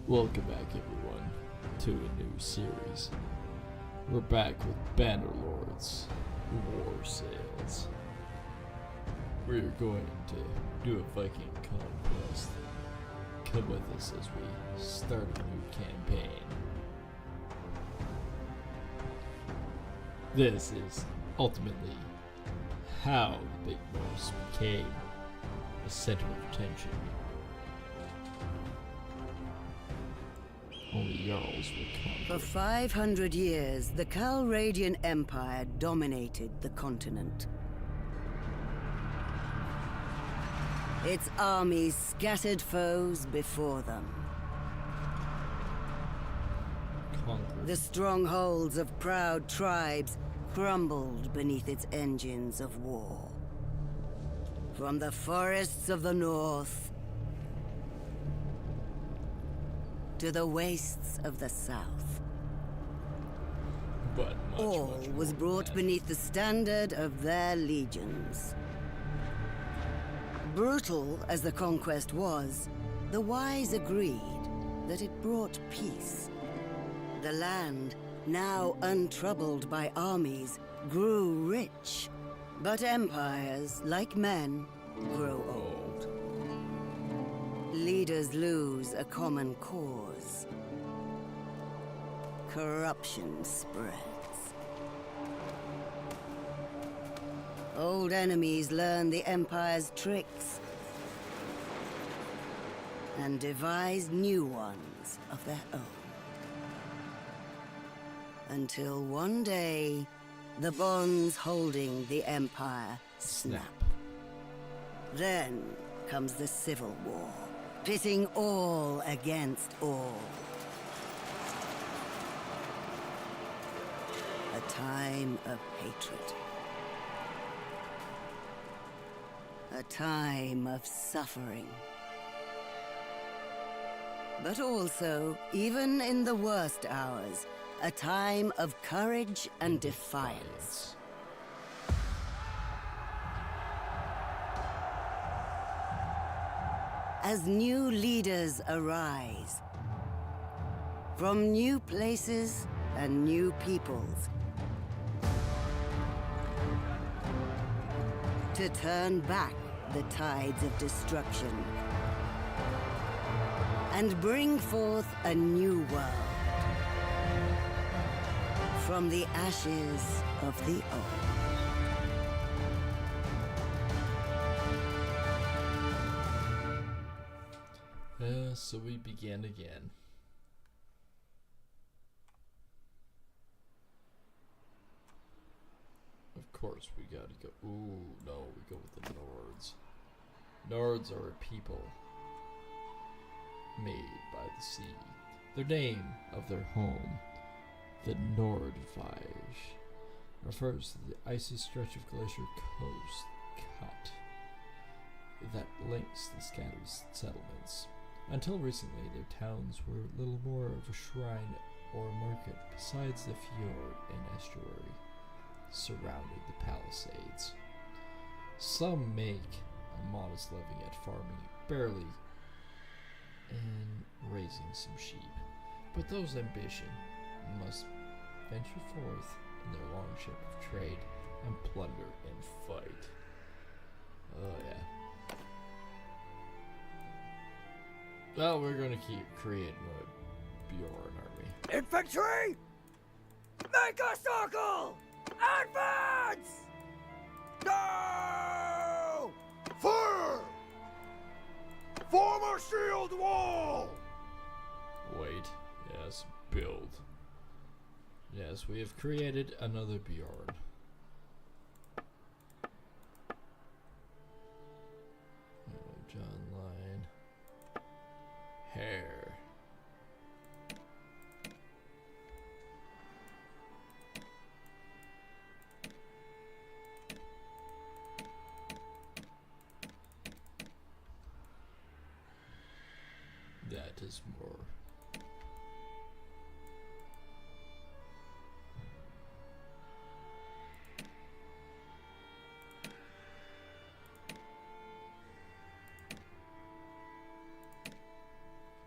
Welcome back everyone to a new series. We're back with Bannerlords, Warsails. We're going to do a Viking conquest. Come with us as we start a new campaign. This is ultimately how the Big Norse became the center of attention. Only Jarls were For conquered. 500 years, the Calradian Empire dominated the continent. Its armies scattered foes before them. Conquered. The strongholds of proud tribes crumbled beneath its engines of war. From the forests of the north to the wastes of the south, But much, all much was more brought than beneath the standard of their legions. Brutal as the conquest was, the wise agreed that it brought peace. The land, now untroubled by armies, grew rich. But empires, like men, grow old. Leaders lose a common cause. Corruption spreads. Old enemies learn the Empire's tricks and devise new ones of their own. Until one day, the bonds holding the Empire snap. Then comes the Civil War, pitting all against all. A time of hatred. A time of suffering. But also, even in the worst hours, a time of courage and defiance. As new leaders arise, from new places and new peoples, to turn back the tides of destruction and bring forth a new world from the ashes of the old. So we begin again. Of course, we gotta go. Ooh, no, we go with the Nords. Nords are a people made by the sea. Their name of their home, the Nordvige, refers to the icy stretch of glacier coast cut that links the scattered settlements. Until recently, their towns were little more of a shrine or a market besides the fjord and estuary surrounding the palisades. Some make a modest living at farming barely and raising some sheep, but those ambition must venture forth in their long ship of trade and plunder and fight. Oh yeah. Well, we're gonna keep creating a Bjorn army. Infantry! Make a circle! Advance! No! Fire! Form a shield wall! Wait, yes, build. Yes, we have created another Bjorn. John Line. Hair. That is more.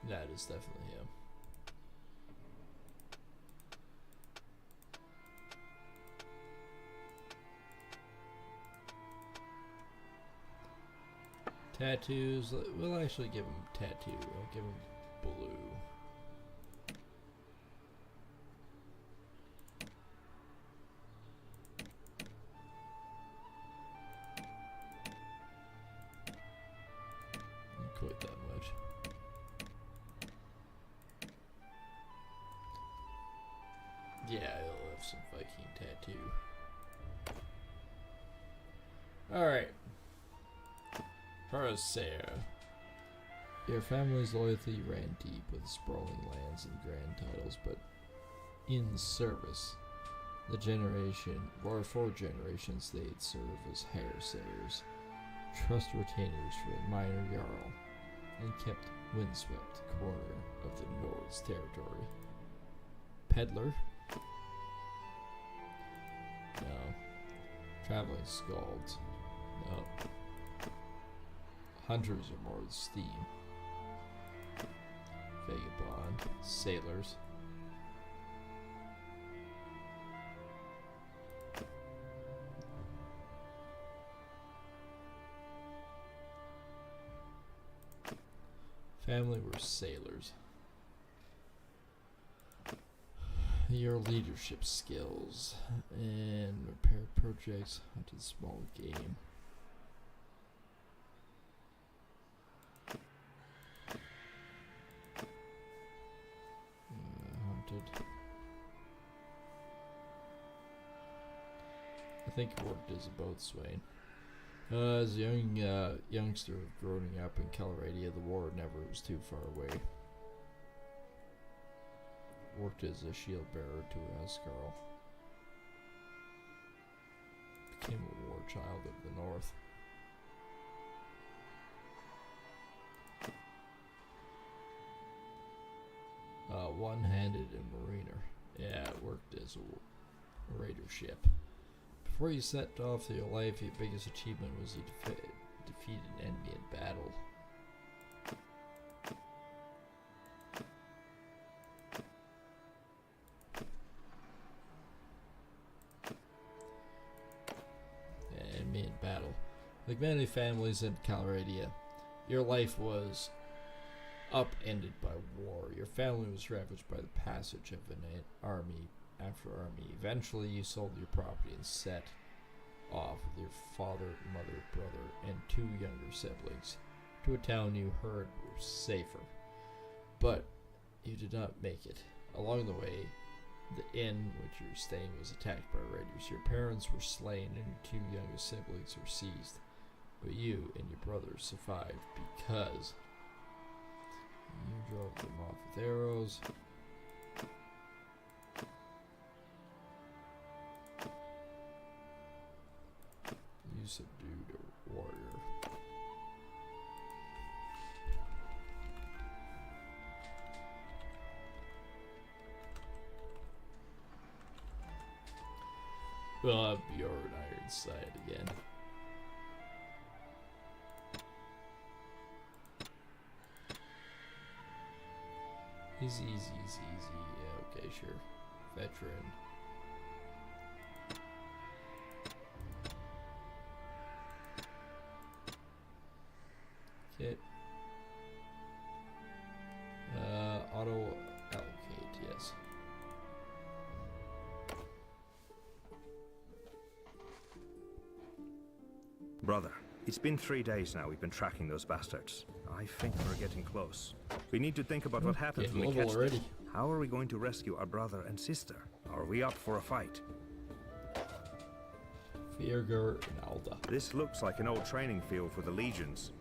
That is definitely him. Tattoos. We'll actually give him tattoo. I'll give him blue. Quite that much. Yeah, he'll have some Viking tattoo. Alright. Warsails. Your family's loyalty ran deep with sprawling lands and grand titles, but in service, the four generations they'd serve as Warsails, trust retainers for the minor Jarl, and kept windswept corner of the Nord's territory. Peddler? No. Traveling Scalds? No. Hunters are more esteemed. Vagabond. Sailors. Family were sailors. Your leadership skills and repair projects, hunted small game. Hunted. I think worked as a boatswain. As a youngster growing up in Calradia, the war never was too far away. Worked as a shield bearer to Ascarl. Became a war child of the north. One-handed and mariner. Yeah, worked as a raider ship. Before you set off through your life, your biggest achievement was you defeated an enemy in battle. Enemy in battle. Like many families in Calradia, your life was upended by war. Your family was ravaged by the passage of an army after army. Eventually, you sold your property and set off with your father, mother, brother, and two younger siblings to a town you heard was safer. But you did not make it. Along the way, the inn which you were staying was attacked by raiders. Your parents were slain and your two youngest siblings were seized. But you and your brother survived because you drove them off with arrows. You subdued a warrior. We'll have Bjorn Ironside again. Easy. Yeah, okay, sure. Veteran. Kit. Auto allocate, yes. Brother, it's been 3 days now we've been tracking those bastards. I think we're getting close. We need to think about what happens when we catch them. How are we going to rescue our brother and sister? Are we up for a fight? Fierger and Alda. This looks like an old training field for the legions.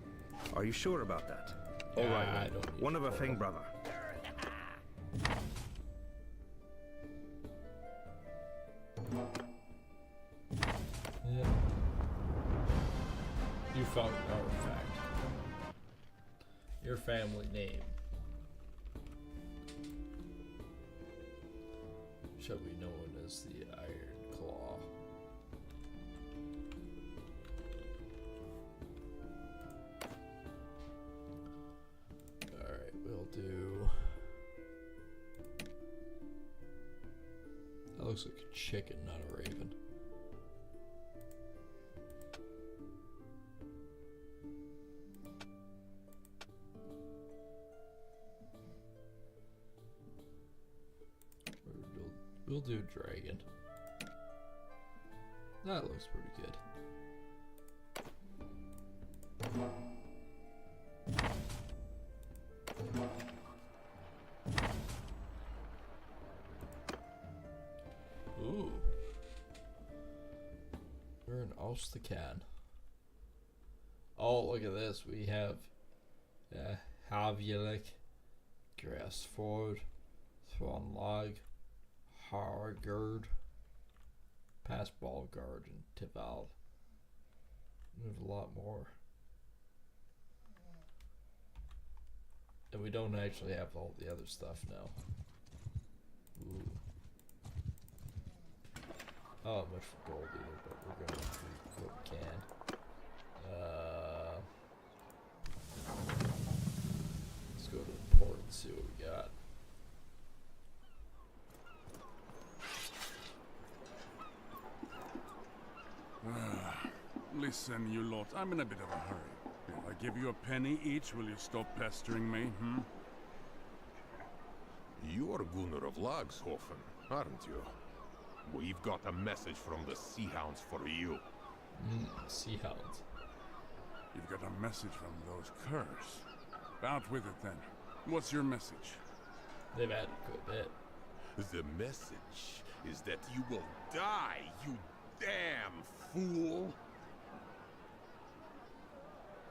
Are you sure about that? All right, I don't one of a thing, brother. Yeah. You found an artifact. Your family name shall be known as the Iron Claw. Alright, we'll do looks like a chicken, not a raven. We'll do dragon. That looks pretty good. Ooh. We're in Ostacan. Oh, look at this. We have Havulik, Grassford, Thronlog, Hargard, Past Balgard, and Tival. We have a lot more. And we don't actually have all the other stuff now. Ooh. Not much for gold either, but we're gonna do what we can. Let's go to the port and see what we got. Listen, you lot, I'm in a bit of a hurry. If I give you a penny each, will you stop pestering me, You're Gunnar of Lagshofen, aren't you? We've got a message from the Sea Hounds for you. Sea Hounds. You've got a message from those curs. Out with it then. What's your message? They've added quite a bit. The message is that you will die, you damn fool!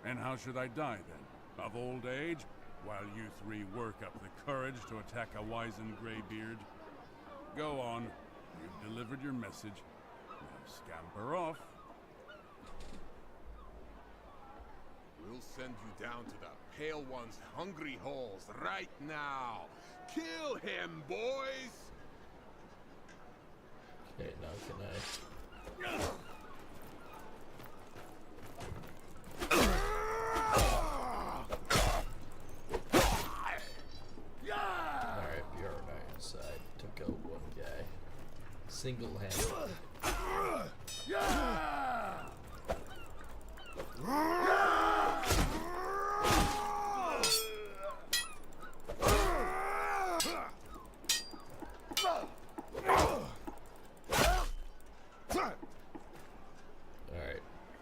And how should I die then? Of old age? While you three work up the courage to attack a wizened greybeard? Go on. You've delivered your message. Now scamper off. We'll send you down to the Pale One's hungry holes right now. Kill him, boys! Okay, now can I... Alright, we are on side. Took out one guy. Single-handed.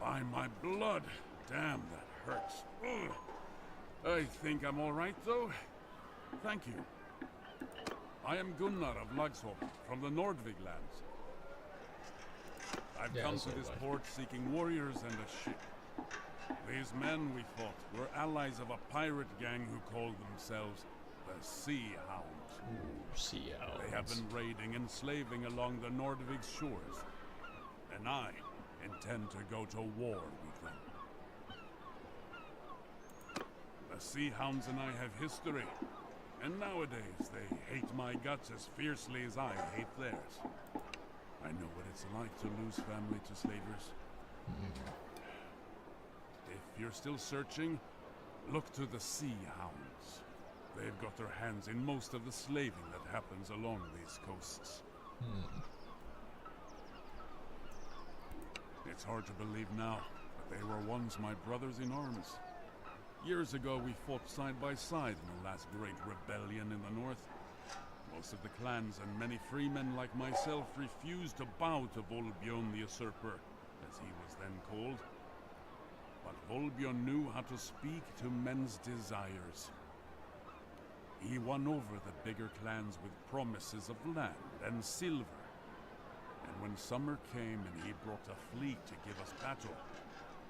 By my blood. Damn, that hurts. Ugh. I think I'm all right, though. Thank you. I am Gunnar of Lagshofen, from the Nordvig lands. I've come to this port seeking warriors and a ship. These men we fought were allies of a pirate gang who called themselves the Sea Hounds. Ooh, Sea Hounds. They have been raiding and slaving along the Nordvig shores. And I intend to go to war with them. The Sea Hounds and I have history. And nowadays, they hate my guts as fiercely as I hate theirs. I know what it's like to lose family to slavers. If you're still searching, look to the Sea Hounds. They've got their hands in most of the slaving that happens along these coasts. It's hard to believe now, but they were once my brothers in arms. Years ago, we fought side by side in the last great rebellion in the north. Most of the clans and many freemen like myself refused to bow to Volbjorn the Usurper, as he was then called. But Volbjorn knew how to speak to men's desires. He won over the bigger clans with promises of land and silver. And when summer came and he brought a fleet to give us battle,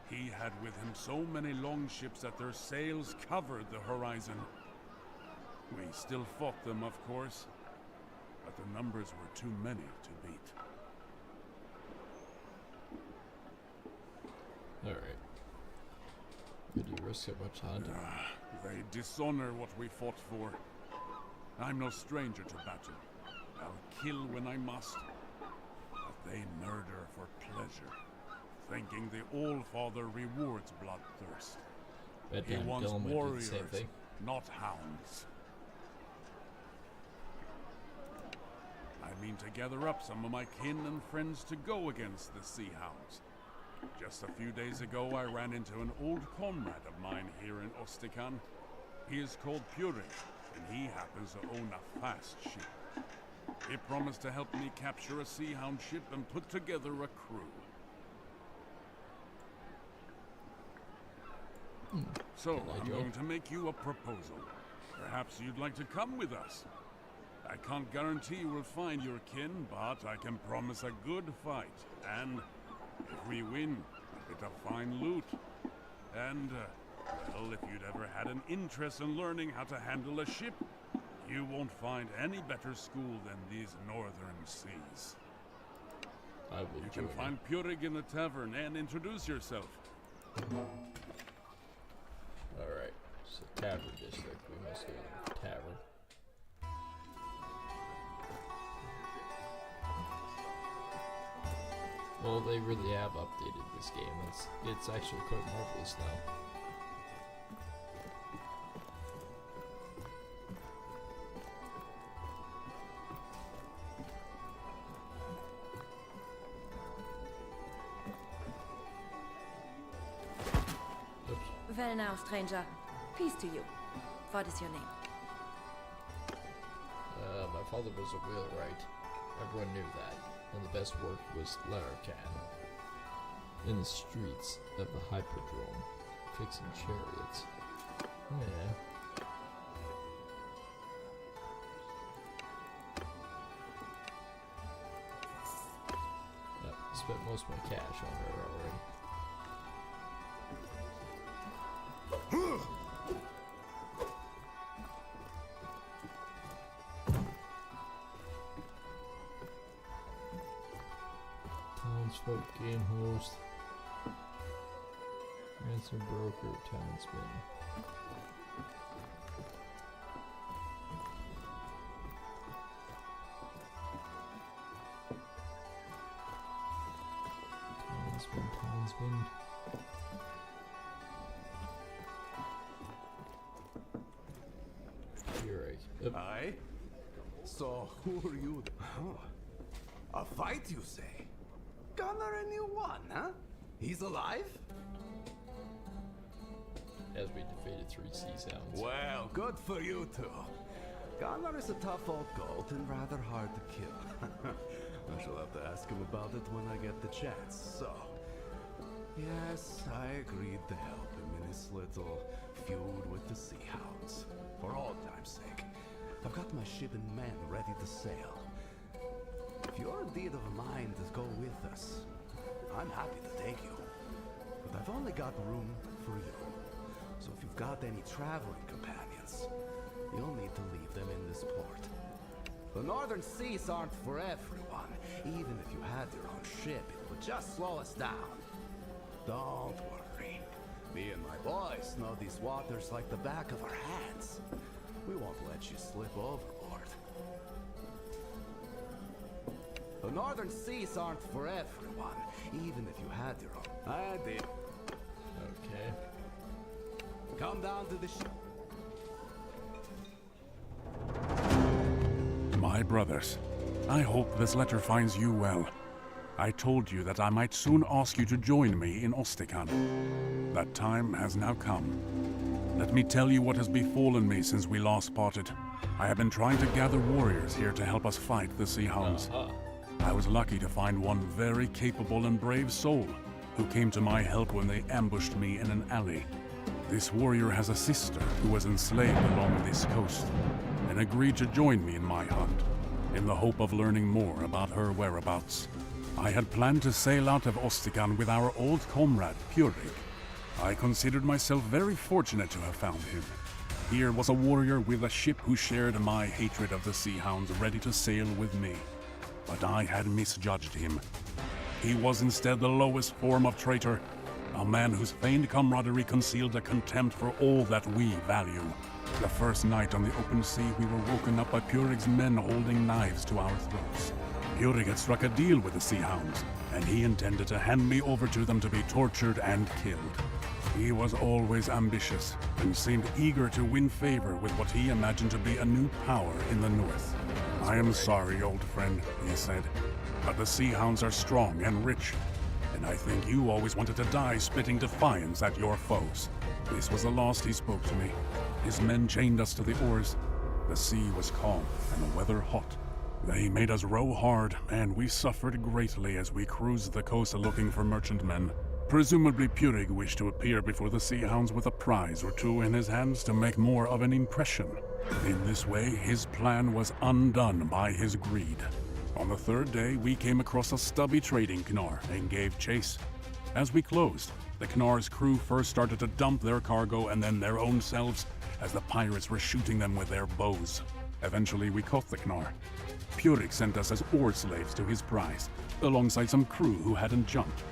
he had with him so many longships that their sails covered the horizon. We still fought them, of course, but the numbers were too many to beat. Alright. Did you risk it much hunting? They dishonor what we fought for. I'm no stranger to battle. I'll kill when I must. But they murder for pleasure, thinking the All-Father rewards bloodthirst. He wants warriors, not hounds. I mean to gather up some of my kin and friends to go against the Sea Hounds. Just a few days ago, I ran into an old comrade of mine here in Ostikan. He is called Purig, and he happens to own a fast ship. He promised to help me capture a Sea Hound ship and put together a crew. So, I'm going to make you a proposal. Perhaps you'd like to come with us. I can't guarantee you will find your kin, but I can promise a good fight. And if we win, a bit of fine loot. And, well, if you'd ever had an interest in learning how to handle a ship, you won't find any better school than these northern seas. You can find Purig in the tavern and introduce yourself. Alright, so tavern district. We must go to the tavern. Well, they really have updated this game. It's actually quite marvelous now. Well now, stranger. Peace to you. What is your name? My father was a wheelwright. Everyone knew that. And the best work was Larrican. In the streets of the Hyperdrome, fixing chariots. Yeah. Yep, spent most of my cash on her already. Townsfolk, game host, ransom broker, townsman. Townsman. Aye? So, who are you? A fight, you say? Gunnar a new one, huh? He's alive? As we defeated 3 sea sounds. Well, good for you two. Gunnar is a tough old goat and rather hard to kill. I shall have to ask him about it when I get the chance, so... Yes, I agreed to help him in his little feud with the Sea Hounds. For all time's sake. I've got my ship and men ready to sail. If you're indeed of a mind to go with us, I'm happy to take you. But I've only got room for you. So if you've got any traveling companions, you'll need to leave them in this port. The northern seas aren't for everyone. Even if you had your own ship, it would just slow us down. Don't worry. Me and my boys know these waters like the back of our hands. We won't let you slip overboard. The northern seas aren't for everyone, even if you had your own. I did. Okay. Come down to the ship. My brothers, I hope this letter finds you well. I told you that I might soon ask you to join me in Ostikan. That time has now come. Let me tell you what has befallen me since we last parted. I have been trying to gather warriors here to help us fight the Sea Hounds. I was lucky to find one very capable and brave soul who came to my help when they ambushed me in an alley. This warrior has a sister who was enslaved along this coast and agreed to join me in my hunt, in the hope of learning more about her whereabouts. I had planned to sail out of Ostikan with our old comrade, Purig. I considered myself very fortunate to have found him. Here was a warrior with a ship who shared my hatred of the Sea Hounds, ready to sail with me. But I had misjudged him. He was instead the lowest form of traitor, a man whose feigned camaraderie concealed a contempt for all that we value. The first night on the open sea, we were woken up by Purig's men holding knives to our throats. Purig had struck a deal with the Sea Hounds, and he intended to hand me over to them to be tortured and killed. He was always ambitious and seemed eager to win favor with what he imagined to be a new power in the north. I am sorry, old friend, he said, but the Sea Hounds are strong and rich, and I think you always wanted to die spitting defiance at your foes. This was the last he spoke to me. His men chained us to the oars. The sea was calm and the weather hot. They made us row hard, and we suffered greatly as we cruised the coast looking for merchantmen. Presumably Purig wished to appear before the Sea Hounds with a prize or two in his hands to make more of an impression. In this way, his plan was undone by his greed. On the third day, we came across a stubby trading Knar and gave chase. As we closed, the Knar's crew first started to dump their cargo and then their own selves as the pirates were shooting them with their bows. Eventually, we caught the Knar. Purig sent us as oar slaves to his prize, alongside some crew who hadn't jumped,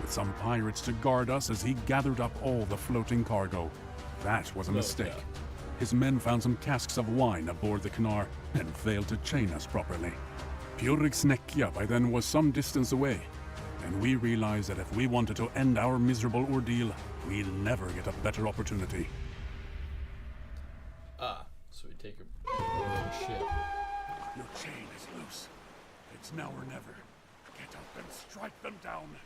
with some pirates to guard us as he gathered up all the floating cargo. That was a mistake. His men found some casks of wine aboard the Knar and failed to chain us properly. Purig's Nekja by then was some distance away, and we realized that if we wanted to end our miserable ordeal, we'd never get a better opportunity. So we take a ship. Your chain is loose. It's now or never. Get up and strike them down.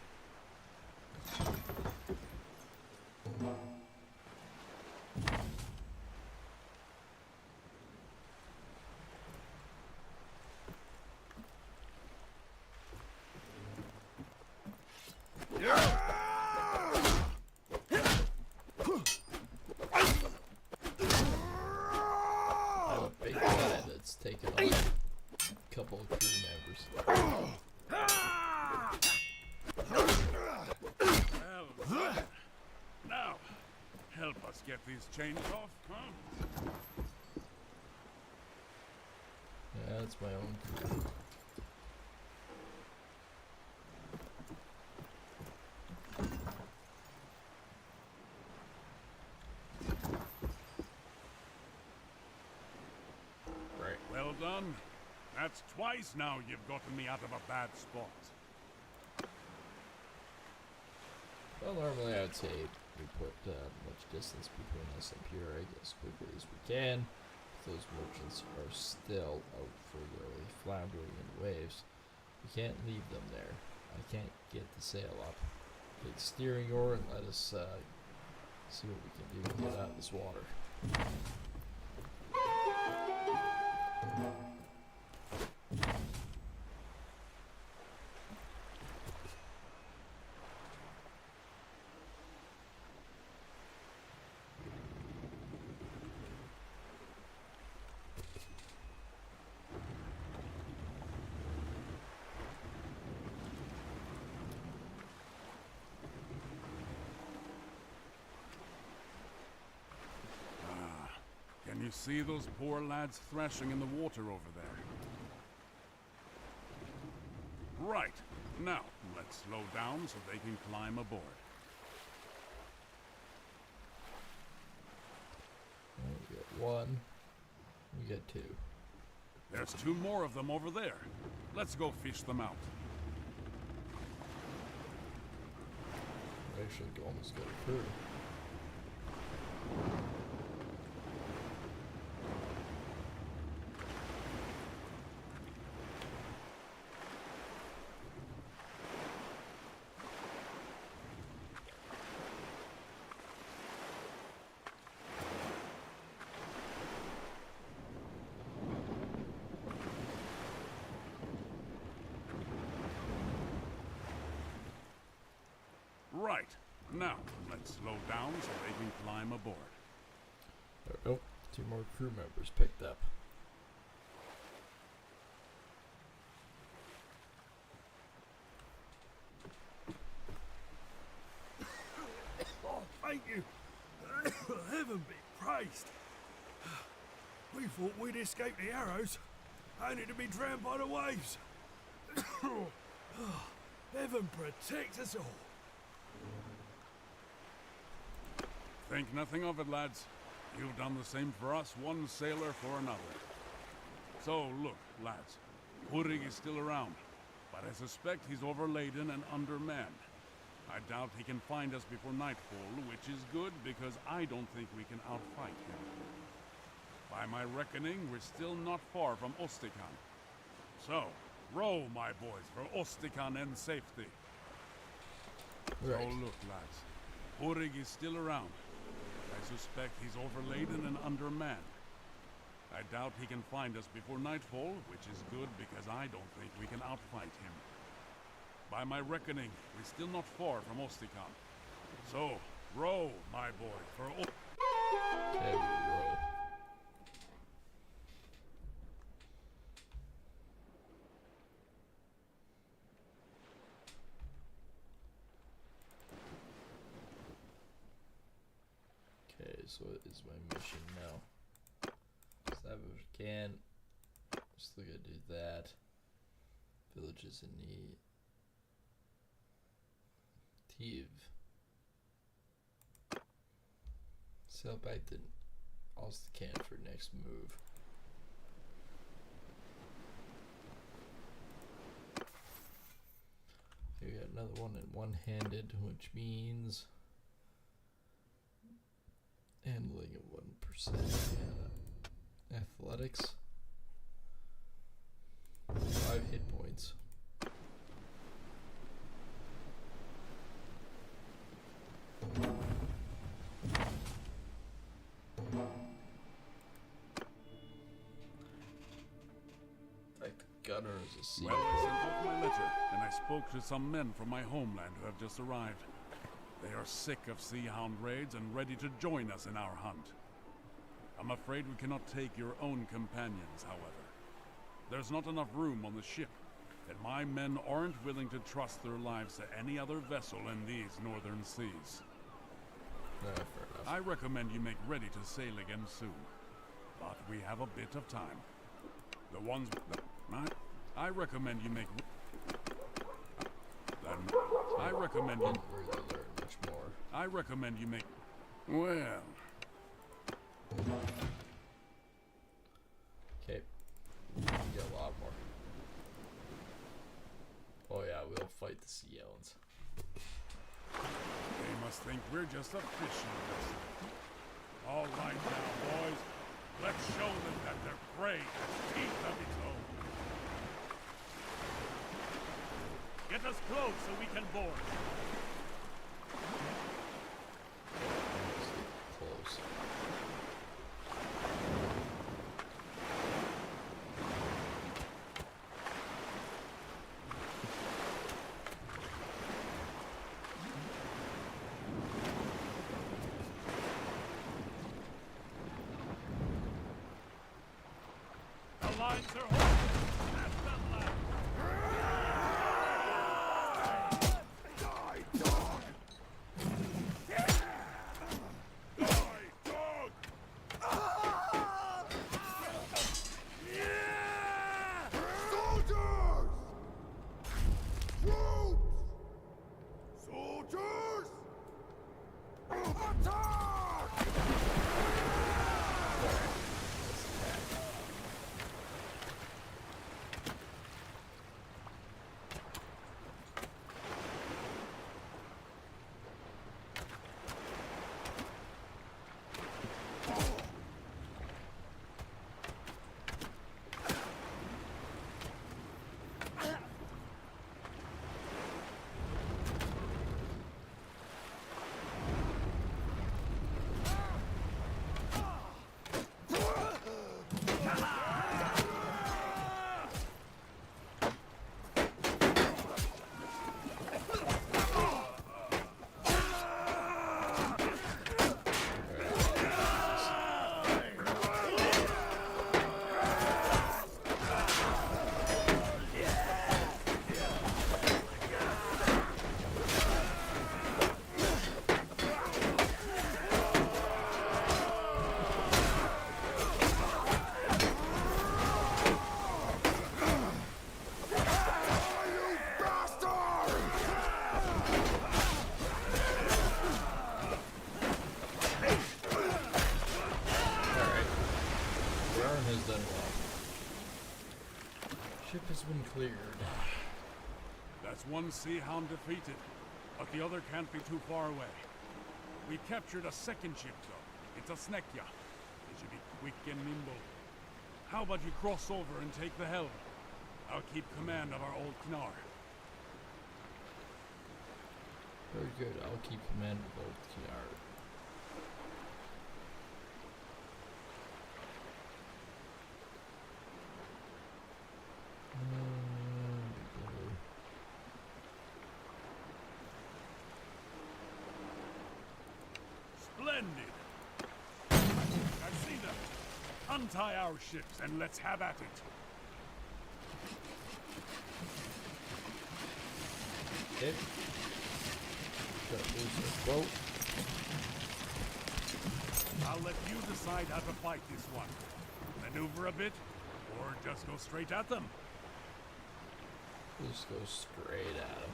Taken on a couple of crew members. Well, now, help us get these chains off, huh? Yeah, that's my own crew. Well done. That's twice now you've gotten me out of a bad spot. Well, normally I would say we put much distance between us and Purig as quickly as we can. If those merchants are still out further floundering in waves, we can't leave them there. I can't get the sail up. Take the steering oar and let us see what we can do to get out of this water. Can you see those poor lads thrashing in the water over there? Right. Now, let's slow down so they can climb aboard. We get one. We get two. There's two more of them over there. Let's go fish them out. We actually almost got a crew. Right. Now, let's slow down so they can climb aboard. There we go. Two more crew members picked up. Oh, thank you. Heaven be praised. We thought we'd escape the arrows, only to be drowned by the waves. Heaven protect us all. Think nothing of it, lads. You've done the same for us, one sailor for another. So, look, lads. Purig is still around, but I suspect he's overladen and undermanned. I doubt he can find us before nightfall, which is good because I don't think we can outfight him. By my reckoning, we're still not far from Ostikhan. So, row, my boys, for Ostikhan and safety. Right. Oh, look, lads. Hurig is still around. I suspect he's overladen and undermanned. I doubt he can find us before nightfall, which is good because I don't think we can outfight him. By my reckoning, we're still not far from Ostikhan. So, row, my boy, for Okay, row. Okay, so what is my mission now? Stab if we can. Still gotta do that. Villages in need. Tiv. Sail back to Ostikhan for next move. We got another one in one-handed, which means handling at 1%. Yeah. Athletics. 5 hit points. Like the gunner is a sea. Well, I sent off my letter, and I spoke to some men from my homeland who have just arrived. They are sick of Sea Hound raids and ready to join us in our hunt. I'm afraid we cannot take your own companions, however. There's not enough room on the ship, and my men aren't willing to trust their lives to any other vessel in these northern seas. Fair enough. I recommend you make ready to sail again soon, but we have a bit of time. The ones... I recommend you make... I recommend you... Didn't really learn much more. I recommend you make... Well... Okay. Get a lot more. Oh yeah, we'll fight the sea elves. They must think we're just a fishing vessel. All right now, boys. Let's show them that they're prey has teeth of its own. Get us close so we can board. Close. The lines are holding. That's the line. Ship has been cleared. That's one Sea Hound defeated. but the other can't be too far away. We captured a second ship, though. It's a Snekya. It should be quick and nimble. How about you cross over and take the helm? I'll keep command of our old Knar. Very good. I'll keep command of old Knar. Splendid! I see them. Untie our ships and let's have at it. Okay. Got to lose this boat. I'll let you decide how to fight this one. Maneuver a bit, or just go straight at them. Just go straight at him.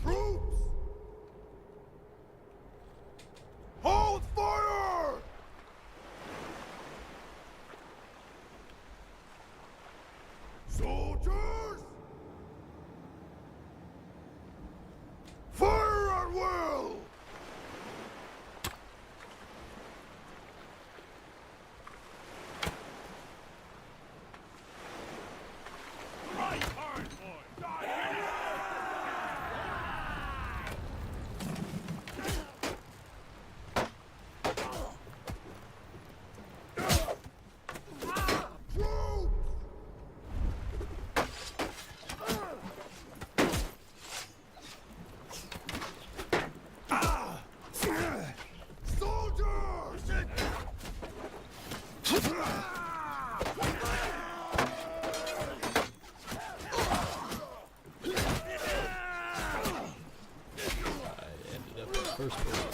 Troops! Hold fire! Soldiers! Fire at will! Right hard, boy! First place.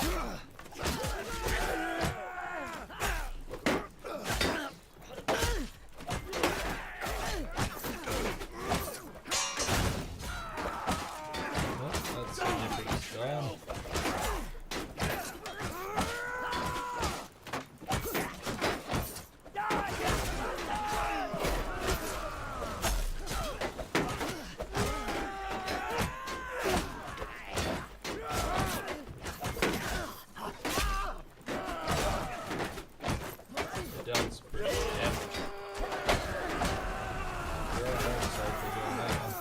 That's significant gone. That's pretty damage. You're on our side for doing that one.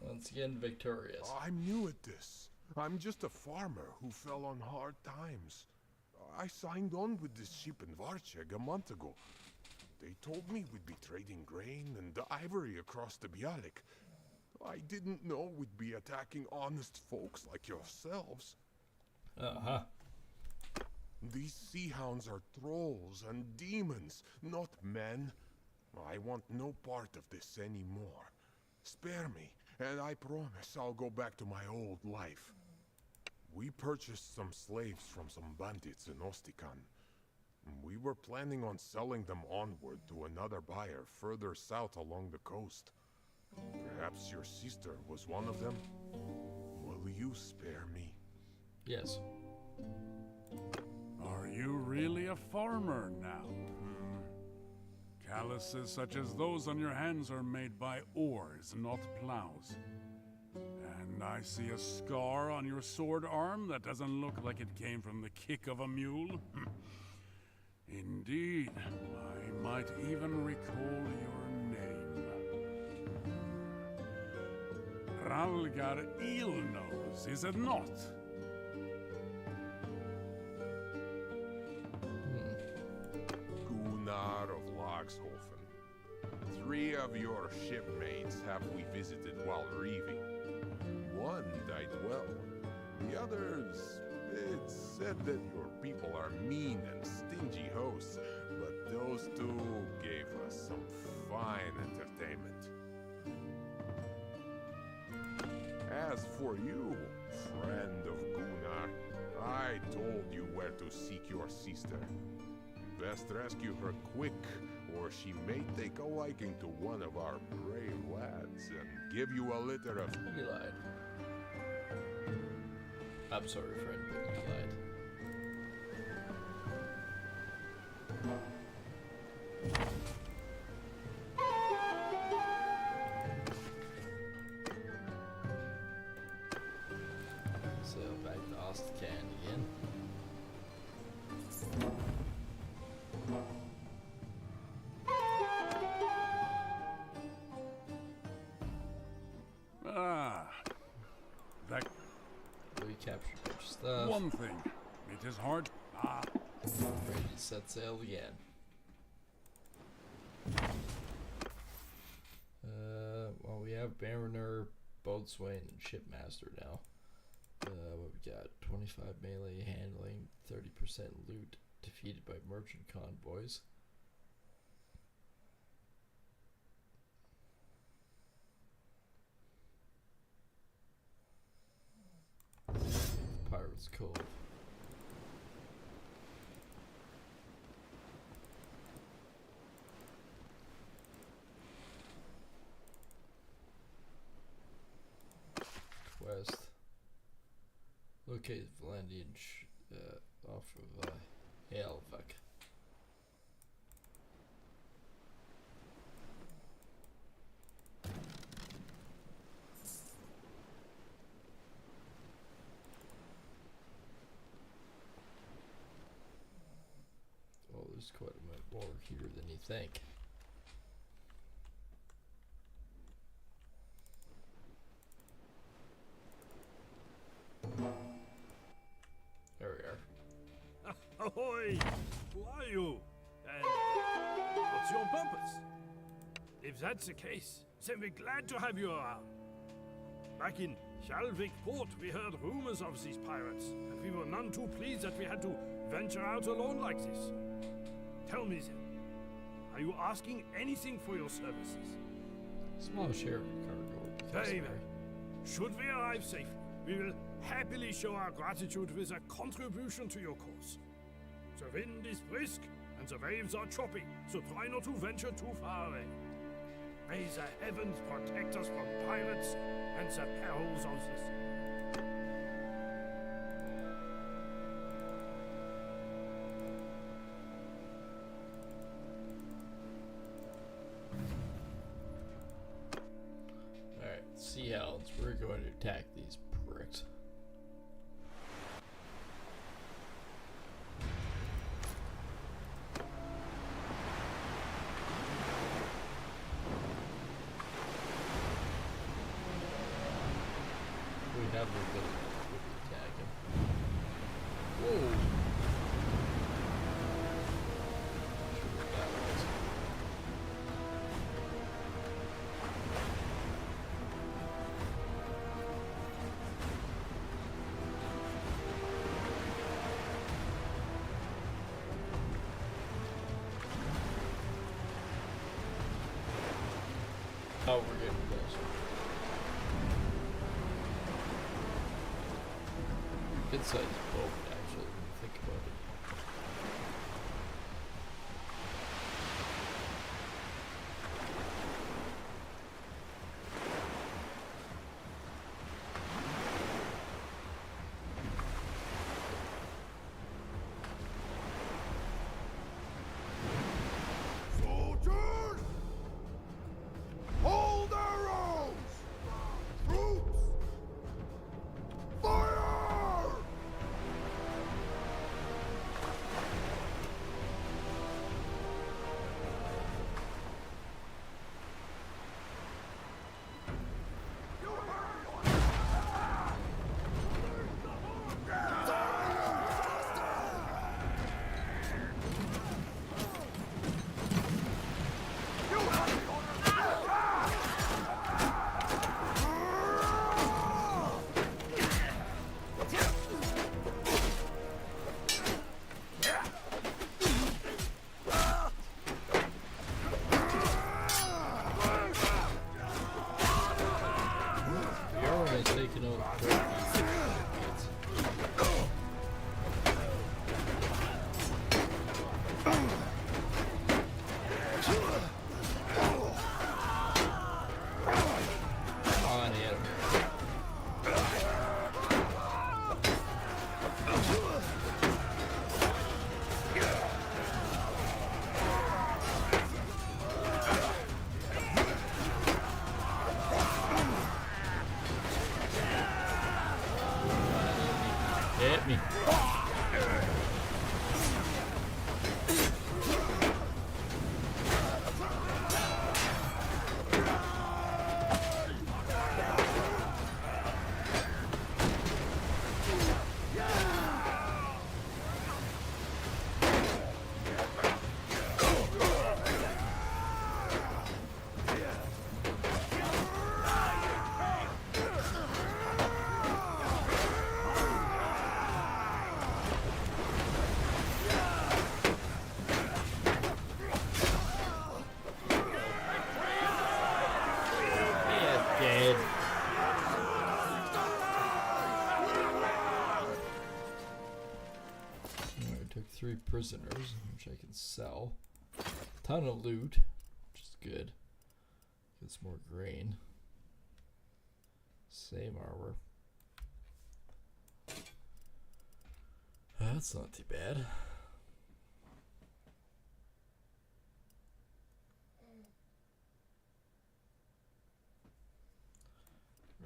Once again, victorious. I'm new at this. I'm just a farmer who fell on hard times. I signed on with this ship in Varcheg a month ago. They told me we'd be trading grain and ivory across the Bialik. I didn't know we'd be attacking honest folks like yourselves. Uh-huh. These sea hounds are trolls and demons, not men. I want no part of this anymore. Spare me, and I promise I'll go back to my old life. We purchased some slaves from some bandits in Ostikan. We were planning on selling them onward to another buyer further south along the coast. Perhaps your sister was one of them? Will you spare me? Yes. Are you really a farmer now? Calluses such as those on your hands are made by oars, not plows. And I see a scar on your sword arm that doesn't look like it came from the kick of a mule. Indeed, I might even recall your name. Ralgar Eelnose, is it not? Gunnar of Lagshofen. 3 of your shipmates have we visited while reaving. One died well. The others It's said that your people are mean and stingy hosts, but those two gave us some fine entertainment. As for you, friend of Gunnar, I told you where to seek your sister. Best rescue her quick, or she may take a liking to one of our brave lads and give you a litter of... You lied. I'm sorry, friend, but you lied. Sail back to Ostcan again. That We captured a bunch of stuff. one thing. It is hard. Ready to set sail again. Well, we have Mariner, Boatswain, and Shipmaster now. What we got? 25 melee handling, 30% loot, defeated by merchant convoys. Pirates Cove. Quest. Locate Valandian off of Helvik. Oh, there's quite a bit more here than you think. There we are. Ahoy! Who are you? And what's your purpose? If that's the case, then we're glad to have you around. Back in Shalvik port, we heard rumors of these pirates, and we were none too pleased that we had to venture out alone like this. Tell me then, are you asking anything for your services? Small share of cargo. Very well. Should we arrive safely, we will happily show our gratitude with a contribution to your cause. The wind is brisk and the waves are choppy, so try not to venture too far away. May the heavens protect us from pirates and the perils of the sea. Alright, Sea Hounds, we're going to attack these pricks. We have the ability to attack him. Whoa! Not sure what that was. Oh, we're getting closer. Good sized boat, actually, when you think about it. Soldiers! Hold arrows! Troops! Fire! you know. Hit me. Three prisoners, which I can sell. Ton of loot, which is good. Gets more grain. Same armor. That's not too bad.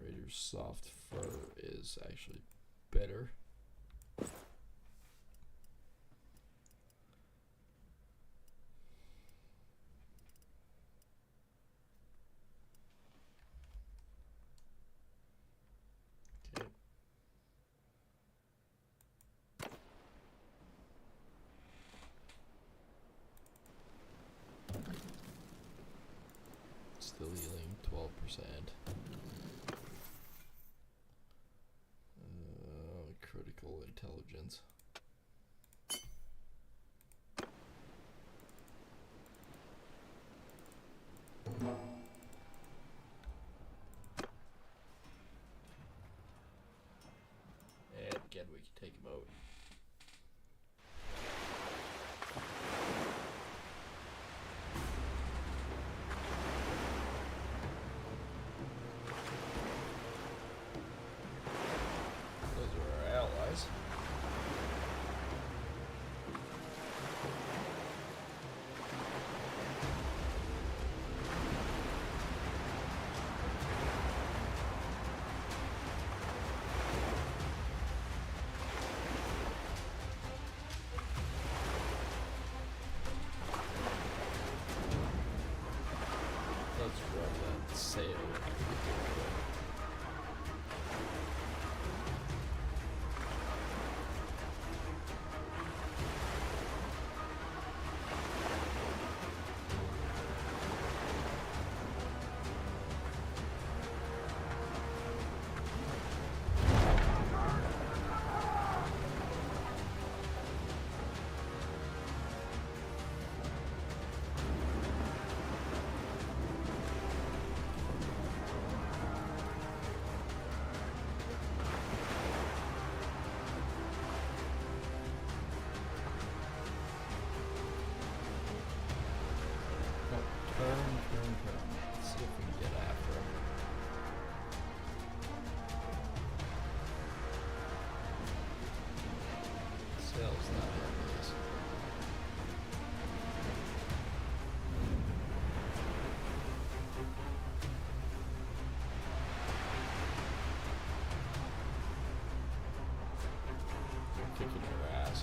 Raider's soft fur is actually better. Still healing 12%. Critical intelligence. And again, we can take him out. Sail. Let's see if we can get after him. Sail's not having this. Kicking her ass.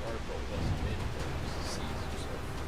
Article wasn't made for it. Seas or something.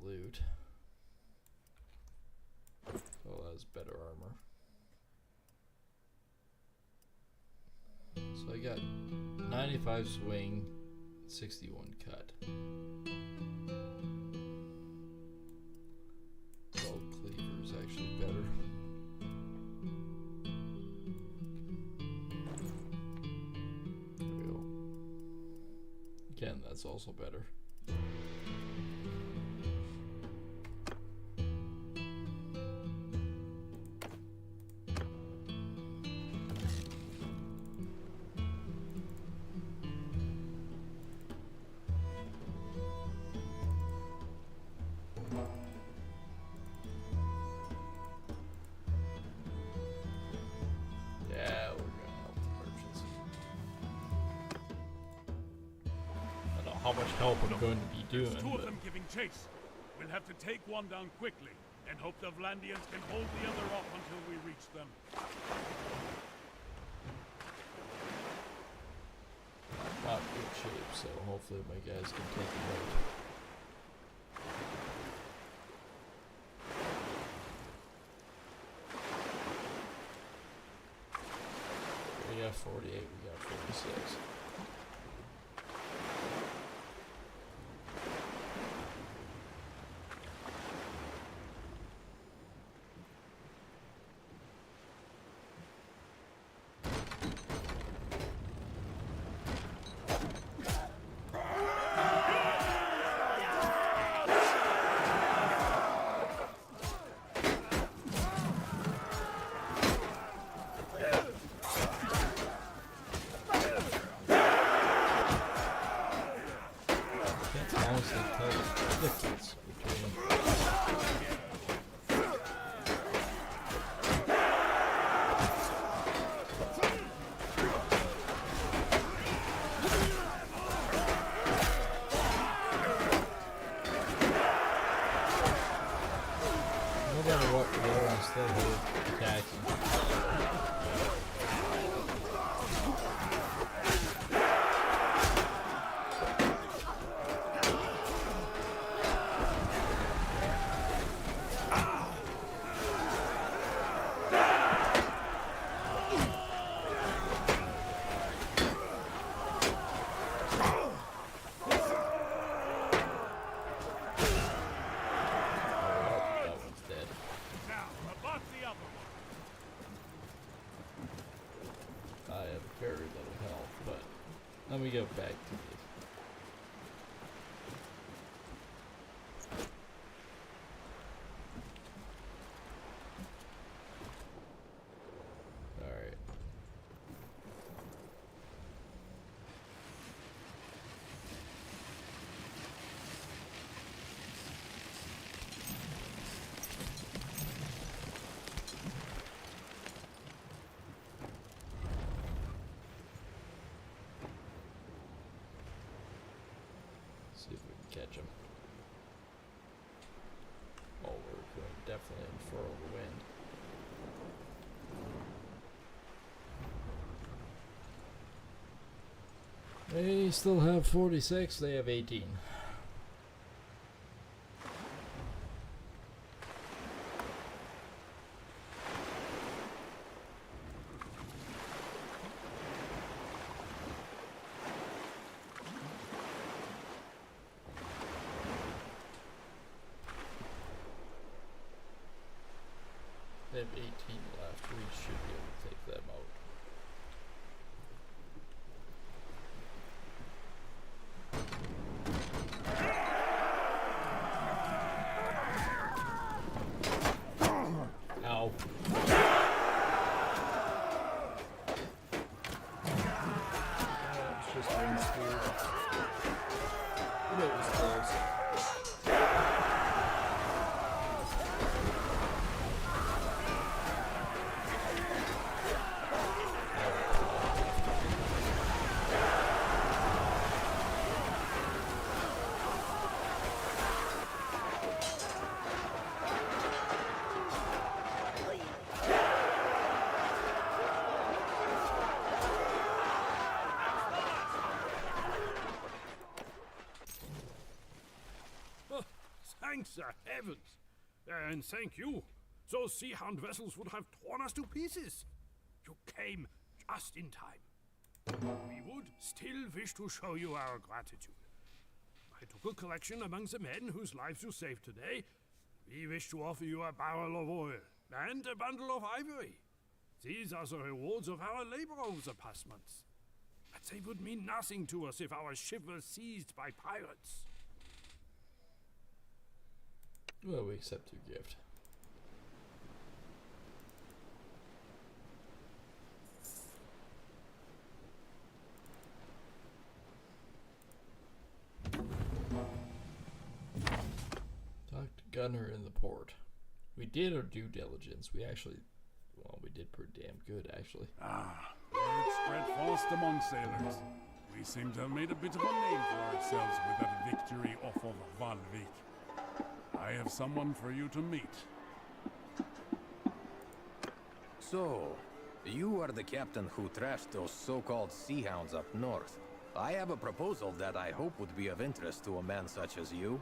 loot. Oh, that was better armor. So I got 95 swing, 61 cut. Gold cleaver is actually better. There we go. Again, that's also better. How much help I'm going to be doing. There's two of them giving chase. We'll have to take one down quickly and hope the Vlandians can hold the other off until we reach them. I'm not in good shape, so hopefully my guys can take it out. We got 48, we got 46. Let me go back to this. Alright. See if we can catch him. Oh, we're going definitely unfurl the wind. They still have 46, they have 18. They have 18 left. We should be able to take them out. Ow. It's just one spear. It was close. thank the heavens. And thank you. Those sea hound vessels would have torn us to pieces. You came just in time. We would still wish to show you our gratitude. I took a collection among the men whose lives you saved today. We wish to offer you a barrel of oil and a bundle of ivory. These are the rewards of our labor over the past months. But they would mean nothing to us if our ship was seized by pirates. Well, we accept your gift. Talk to Gunner in the port. We did our due diligence. We did pretty damn good, actually. Word spread fast among sailors. We seem to have made a bit of a name for ourselves with that victory off of Valvik. I have someone for you to meet. So, you are the captain who trashed those so-called sea hounds up north. I have a proposal that I hope would be of interest to a man such as you.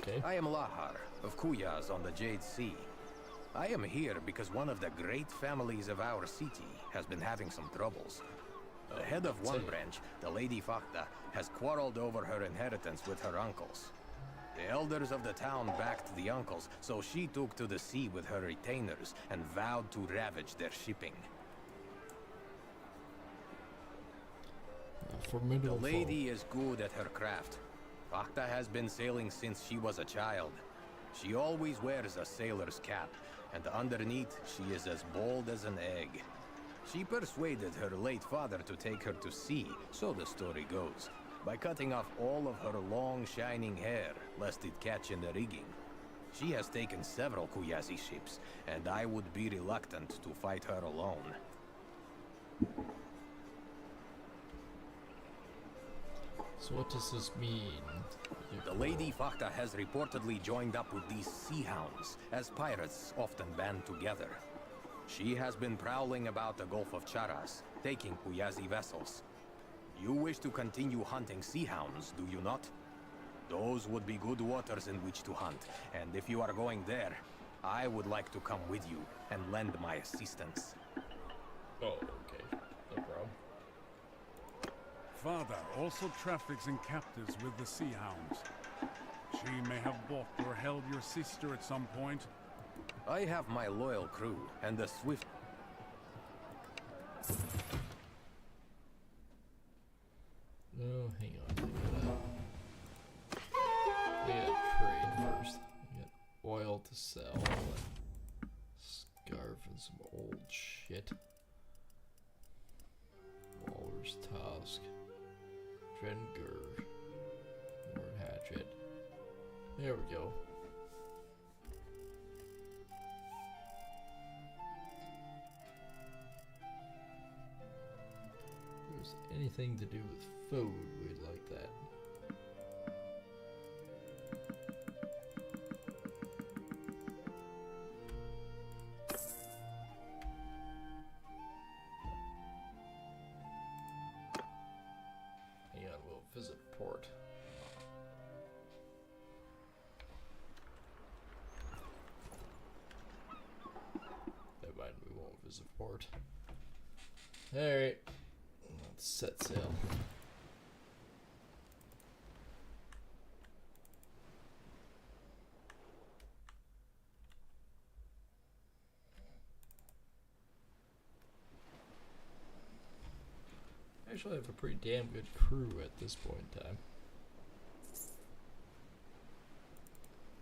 Okay. I am Lahar, of Kuyaz on the Jade Sea. I am here because one of the great families of our city has been having some troubles. The head of one branch, the Lady Fakta, has quarreled over her inheritance with her uncles. The elders of the town backed the uncles, so she took to the sea with her retainers and vowed to ravage their shipping. The lady is good at her craft. Fakta has been sailing since she was a child. She always wears a sailor's cap, and underneath she is as bold as an egg. She persuaded her late father to take her to sea, so the story goes, by cutting off all of her long shining hair, lest it catch in the rigging. She has taken several Kuyazi ships, and I would be reluctant to fight her alone. So what does this mean? The Lady Fakta has reportedly joined up with these sea hounds, as pirates often band together. She has been prowling about the Gulf of Charas, taking Kuyazi vessels. You wish to continue hunting sea hounds, do you not? Those would be good waters in which to hunt, and if you are going there, I would like to come with you and lend my assistance. Oh, okay. No problem. Father also traffics in captives with the sea hounds. She may have bought or held your sister at some point. I have my loyal crew, and the swift... No, hang on. I gotta trade first. I got oil to sell, scarf and some old shit. Walrus tusk, Drengur, more hatchet. There we go. If there's anything to do with food, we'd like that. Hang on, we'll visit port. Never mind, we won't visit port. Alright, let's set sail. Actually, I have a pretty damn good crew at this point in time.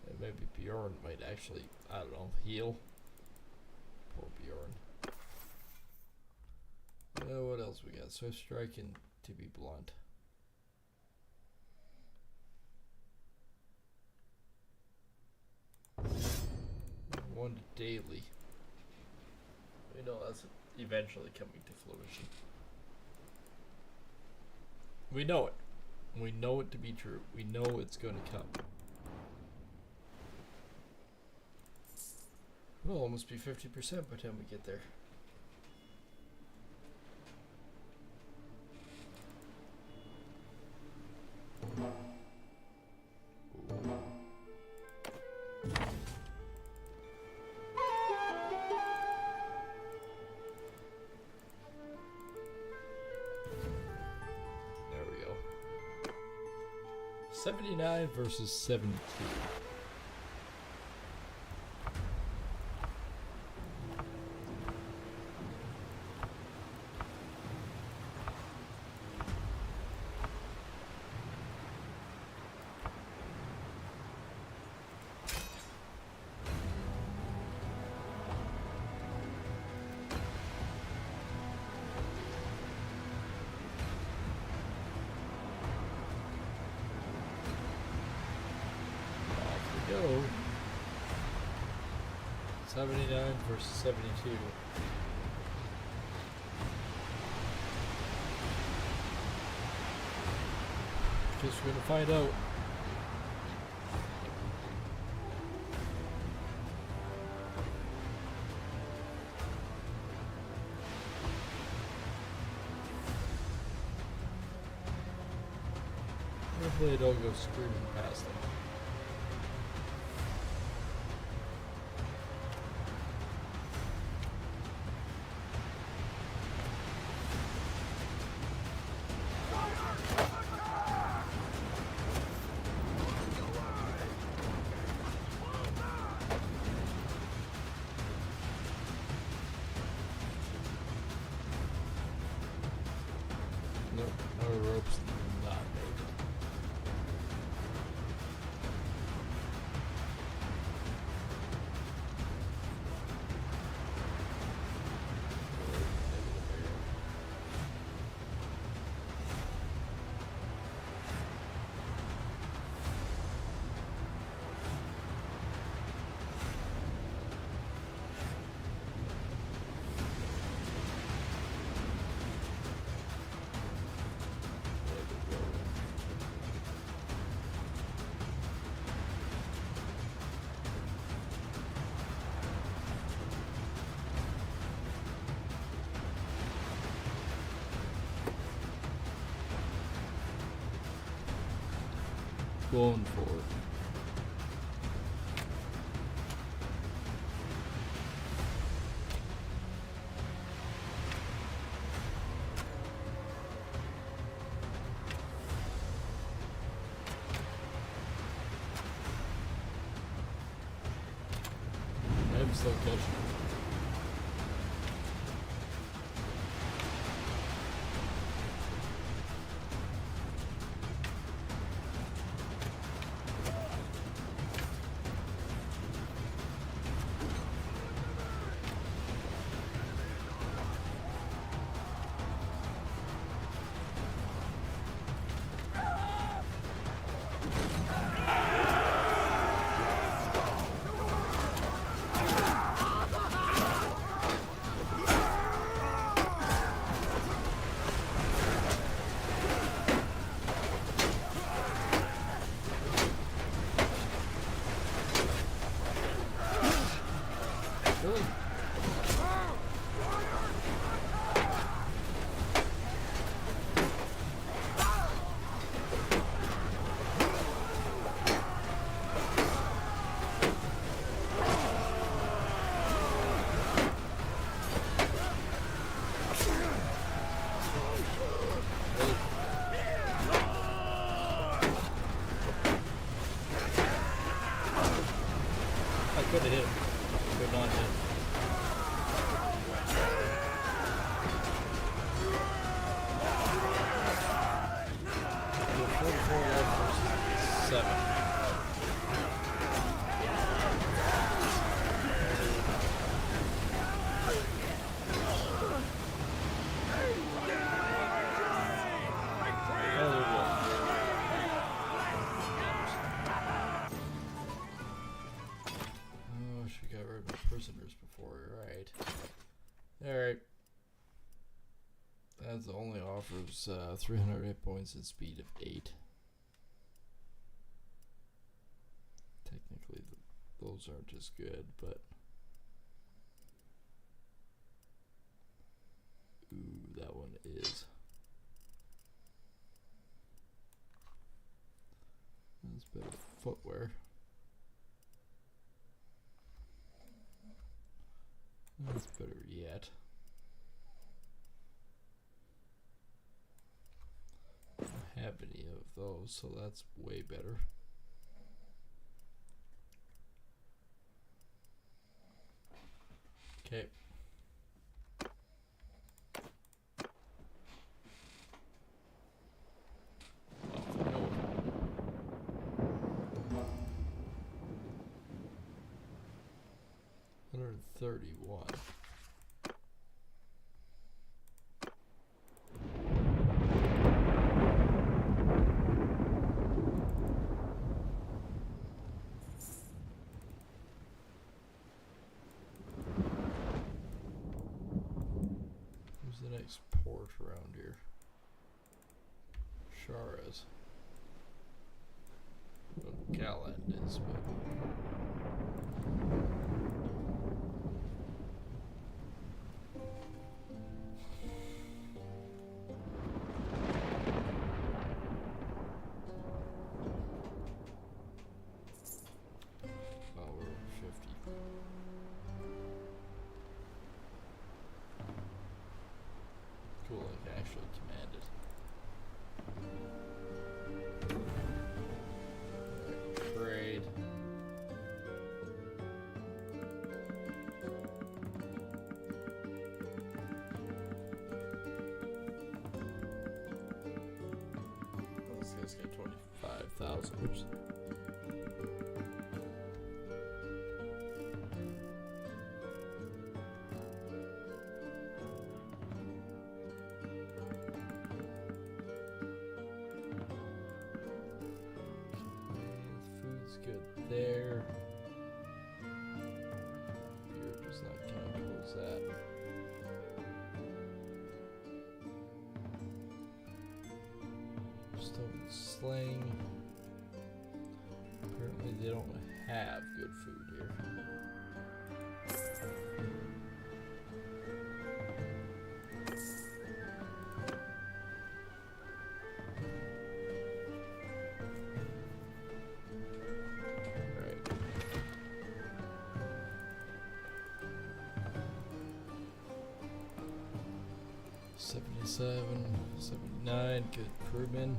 And maybe Bjorn might actually, I don't know, heal. Poor Bjorn. What else we got? Swift strike and to be blunt. One daily. We know that's eventually coming to fruition. We know it. We know it to be true. We know it's going to come. We'll almost be 50% by the time we get there. Ooh. 79 versus 72. Go. 79 versus 72. Guess we're gonna find out. Hopefully I don't go screaming past them. Going for it. I'm still catching. Could have hit. Could not hit. So 44 left versus 7. Prisoners before, right? Alright. That only offers 300 hit points and speed of 8. Technically, those aren't as good, but. Ooh, that one is. That's better footwear. That's better yet. I don't have any of those, so that's way better. Okay. $131. Who's the next port around here? Shara's. Well, Galand is, but we're over 50. Cool, I can actually command it. Trade. This guy's got 25,000. Oops. Good there. Europe does not count towards that. Stone sling. Apparently they don't have good food here. $77, $79, good crewmen.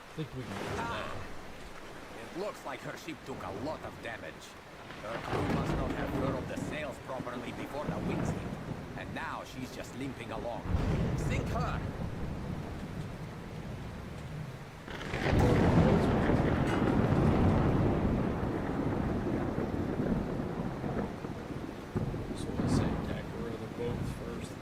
I think we can do that. It looks like her ship took a lot of damage. Her crew must not have furled the sails properly before the winds hit. And now she's just limping along. Sink her! So I say tackle her other boats first.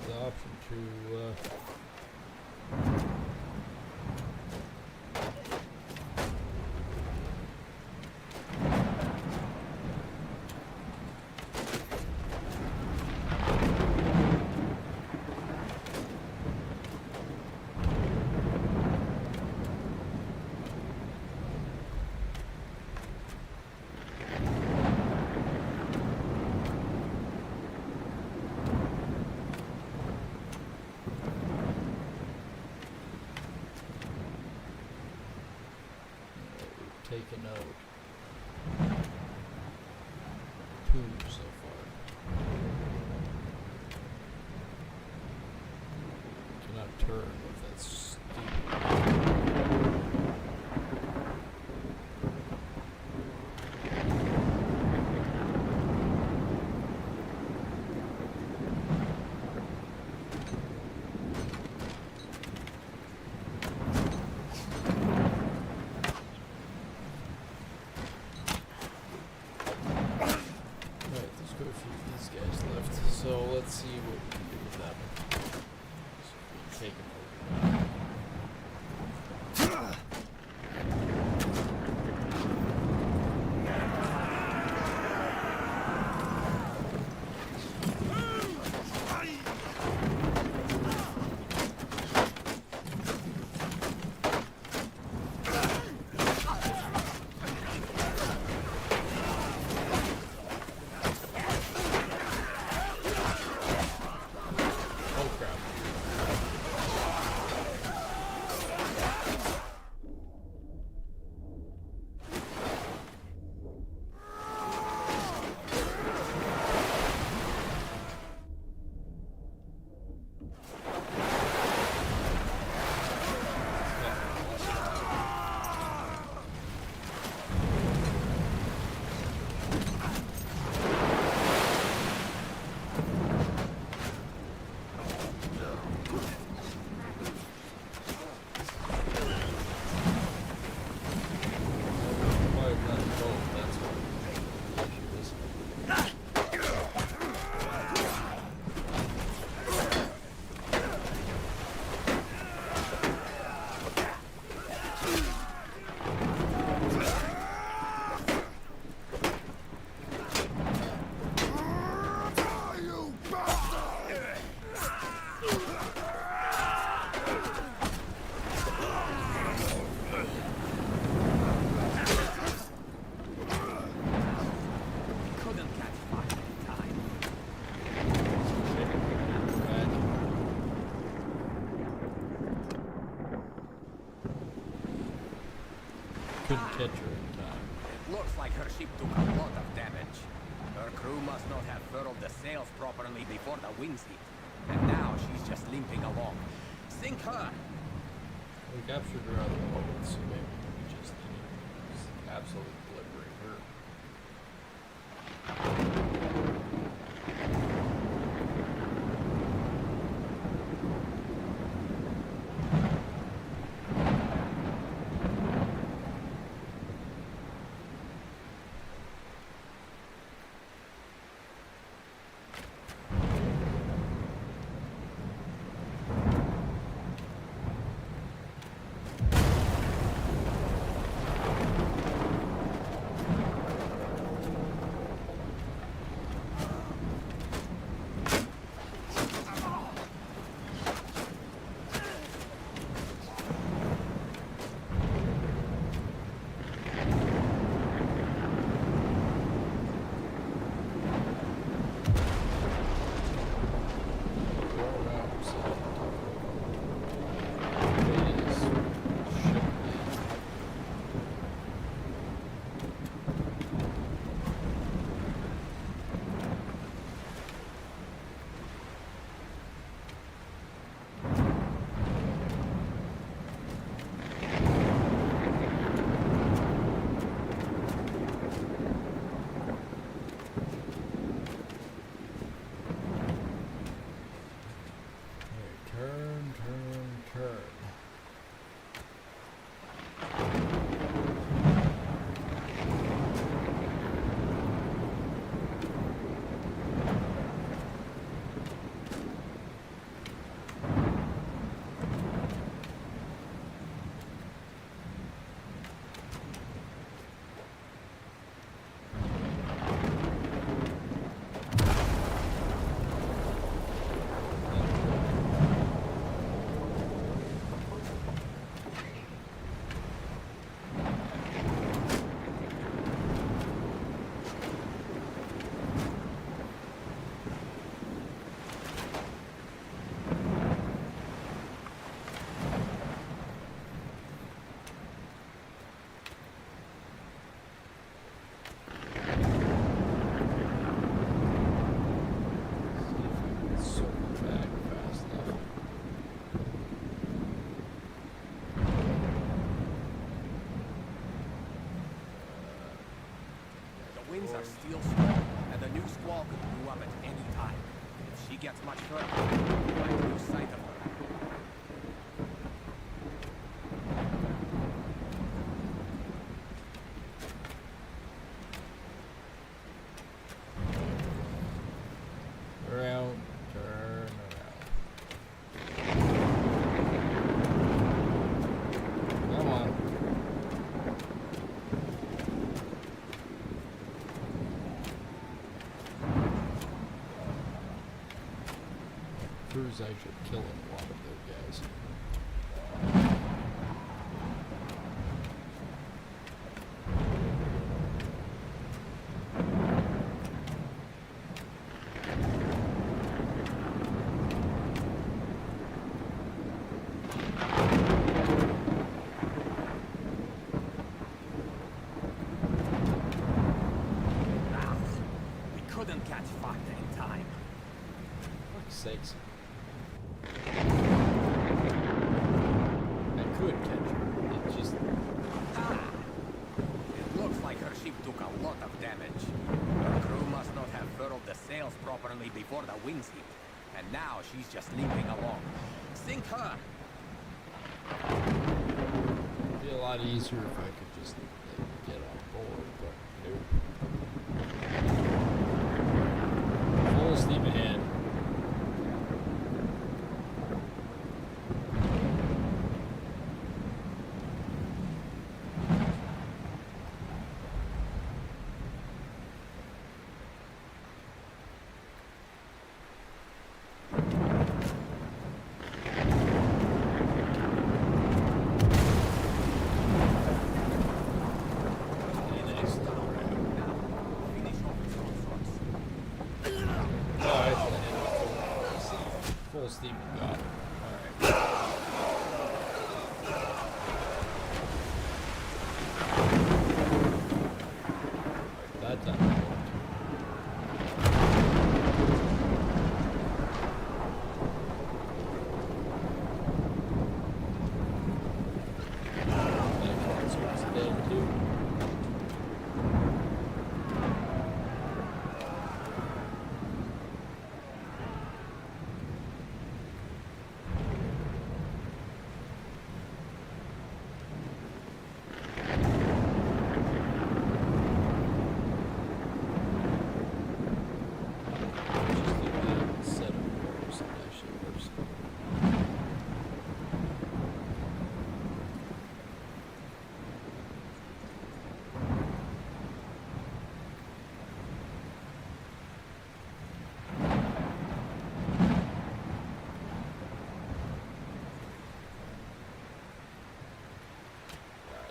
The option to taken out 2 so far. Cannot turn with that stupid. So let's see what we can do with that. So we take it over. Couldn't catch her in time. It looks like her ship took a lot of damage. Her crew must not have furled the sails properly before the winds hit. And now she's just limping along. Sink her! We captured her out of the boat, so maybe we just absolutely obliterate her. feel strong, and the new squall could blow up at any time. If she gets much further, we might lose sight of her. Around, turn around. Come on. Crew's actually killing a lot of those guys. We couldn't catch Fakta in time. Fuck's sakes. I could catch her. It just... Ah! It looks like her ship took a lot of damage. Her crew must not have furled the sails properly before the winds hit. And now she's just limping along. Sink her! It'd be a lot easier if I could just get on board, but nope. Full steam ahead. Full steam got it. Alright. That time it worked. That console's dead too.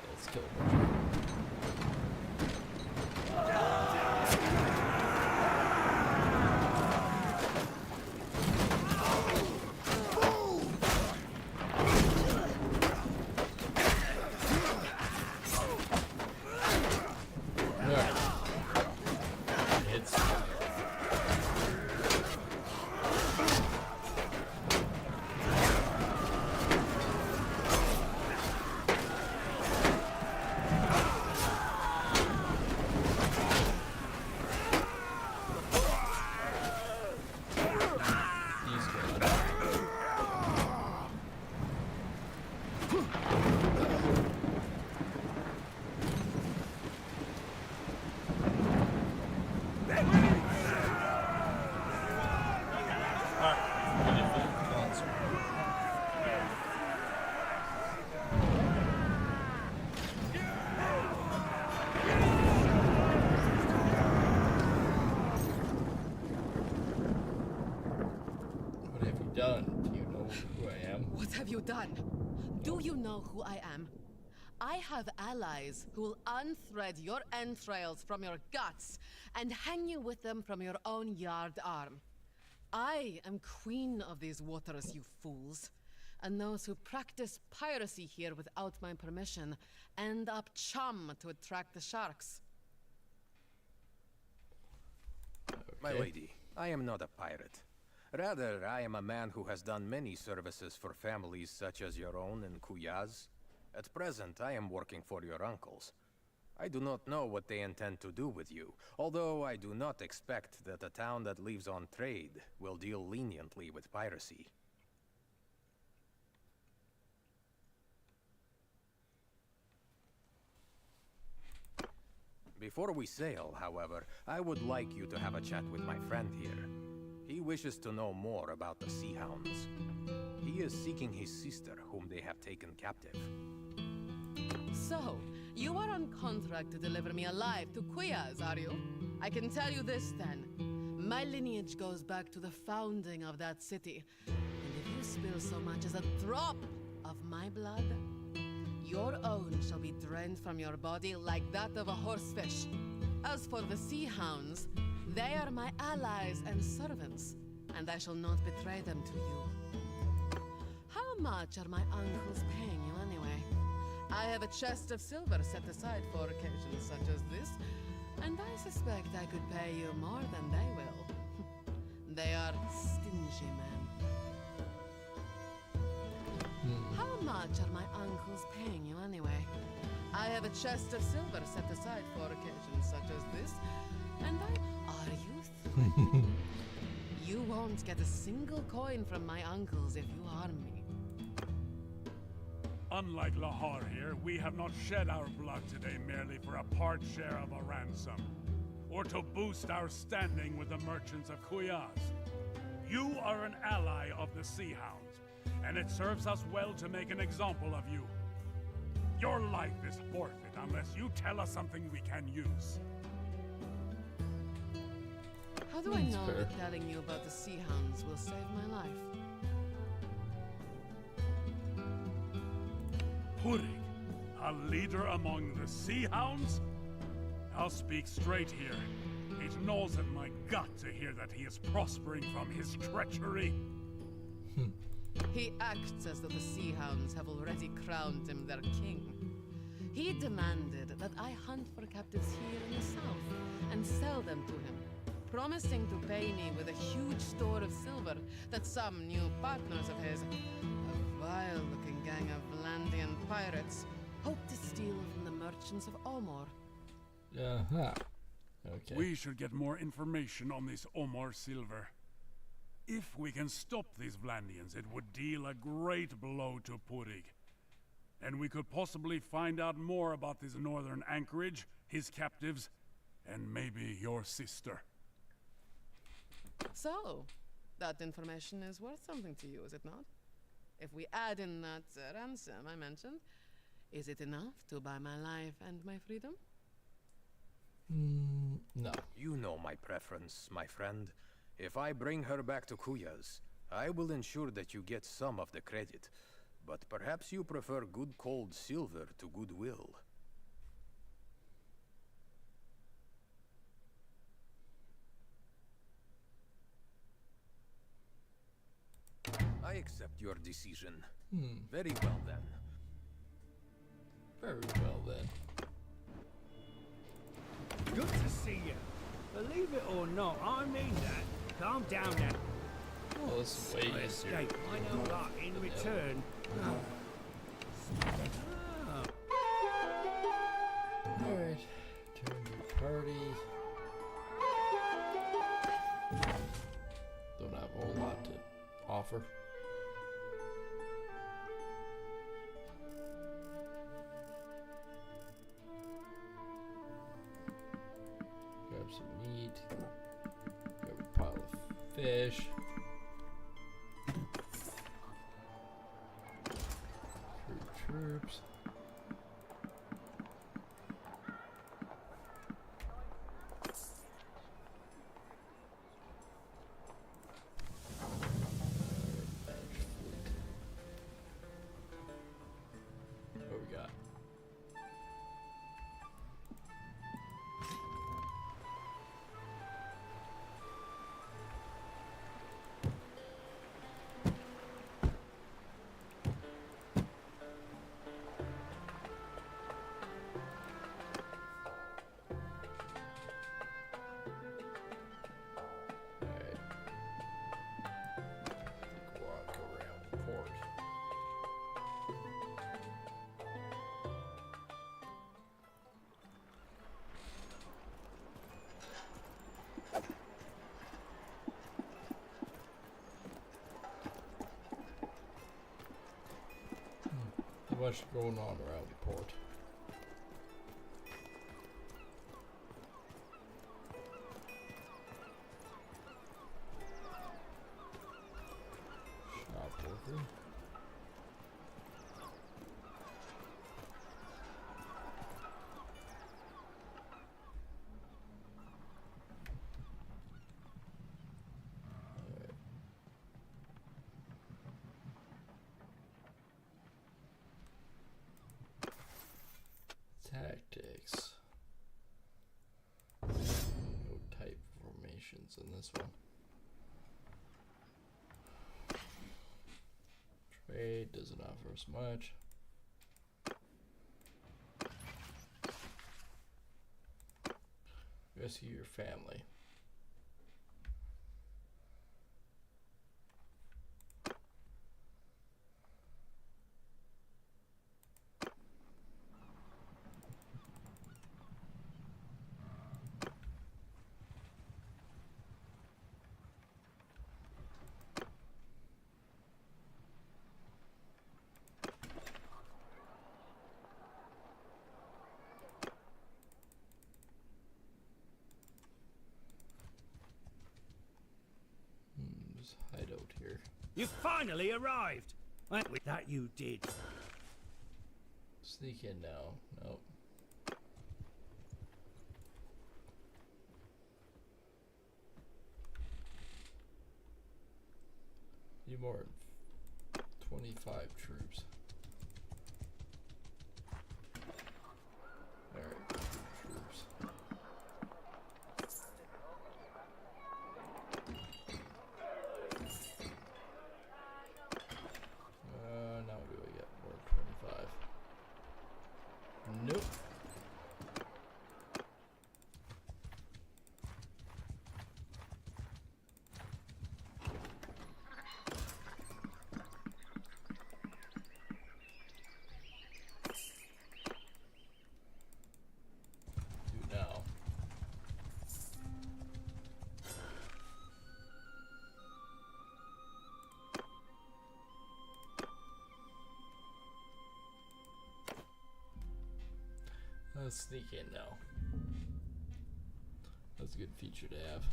Let's kill him. Done. Do you know who I am? What have you done? Do you know who I am? I have allies who will unthread your entrails from your guts and hang you with them from your own yard arm. I am queen of these waters, you fools. And those who practice piracy here without my permission end up chum to attract the sharks. Okay. My lady, I am not a pirate. Rather, I am a man who has done many services for families such as your own and Kuyaz. At present, I am working for your uncles. I do not know what they intend to do with you, although I do not expect that a town that lives on trade will deal leniently with piracy. Before we sail, however, I would like you to have a chat with my friend here. He wishes to know more about the Sea Hounds. He is seeking his sister, whom they have taken captive. So, you are on contract to deliver me alive to Quyaz, are you? I can tell you this then. My lineage goes back to the founding of that city. And if you spill so much as a drop of my blood, your own shall be drained from your body like that of a horsefish. As for the Sea Hounds, they are my allies and servants, and I shall not betray them to you. How much are my uncles paying you anyway? I have a chest of silver set aside for occasions such as this, and I suspect I could pay you more than they will. They are stingy men. How much are my uncles paying you anyway? I have a chest of silver set aside for occasions such as this, and Are you threatening? You won't get a single coin from my uncles if you harm me. Unlike Lahar here, we have not shed our blood today merely for a part share of a ransom, or to boost our standing with the merchants of Quyaz. You are an ally of the Sea Hounds, and it serves us well to make an example of you. Your life is forfeit unless you tell us something we can use. How do I know that telling you about the Sea Hounds will save my life? Purig, a leader among the Sea Hounds? I'll speak straight here. It gnaws at my gut to hear that he is prospering from his treachery. He acts as though the Sea Hounds have already crowned him their king. He demanded that I hunt for captives here in the south and sell them to him, promising to pay me with a huge store of silver that some new partners of his, a vile-looking gang of Landian pirates, hope to steal from the merchants of Omor. Okay. We should get more information on this Omor silver. If we can stop these Vlandians, it would deal a great blow to Purig. And we could possibly find out more about this northern anchorage, his captives, and maybe your sister. So, that information is worth something to you, is it not? If we add in that ransom I mentioned, is it enough to buy my life and my freedom? No. You know my preference, my friend. If I bring her back to Quyaz, I will ensure that you get some of the credit. But perhaps you prefer good cold silver to goodwill. I accept your decision. Very well then. Very well then. Good to see you. Believe it or not, I mean that. Calm down now. Oh, this is way easier. Escape. I know that in return. Alright. Turn to party. Don't have a whole lot to offer. Grab some meat. Grab a pile of fish. Troops. What we got? much going on around the port. Shop worker. Tactics. No type formations in this one. Trade doesn't offer us much. Rescue your family. Hideout here. You finally arrived! Well, that you did. Sneak in now. Nope. Need more than 25 troops. Alright, troops. Now do I get more than 25? Nope. Do now. Let's sneak in now. That's a good feature to have.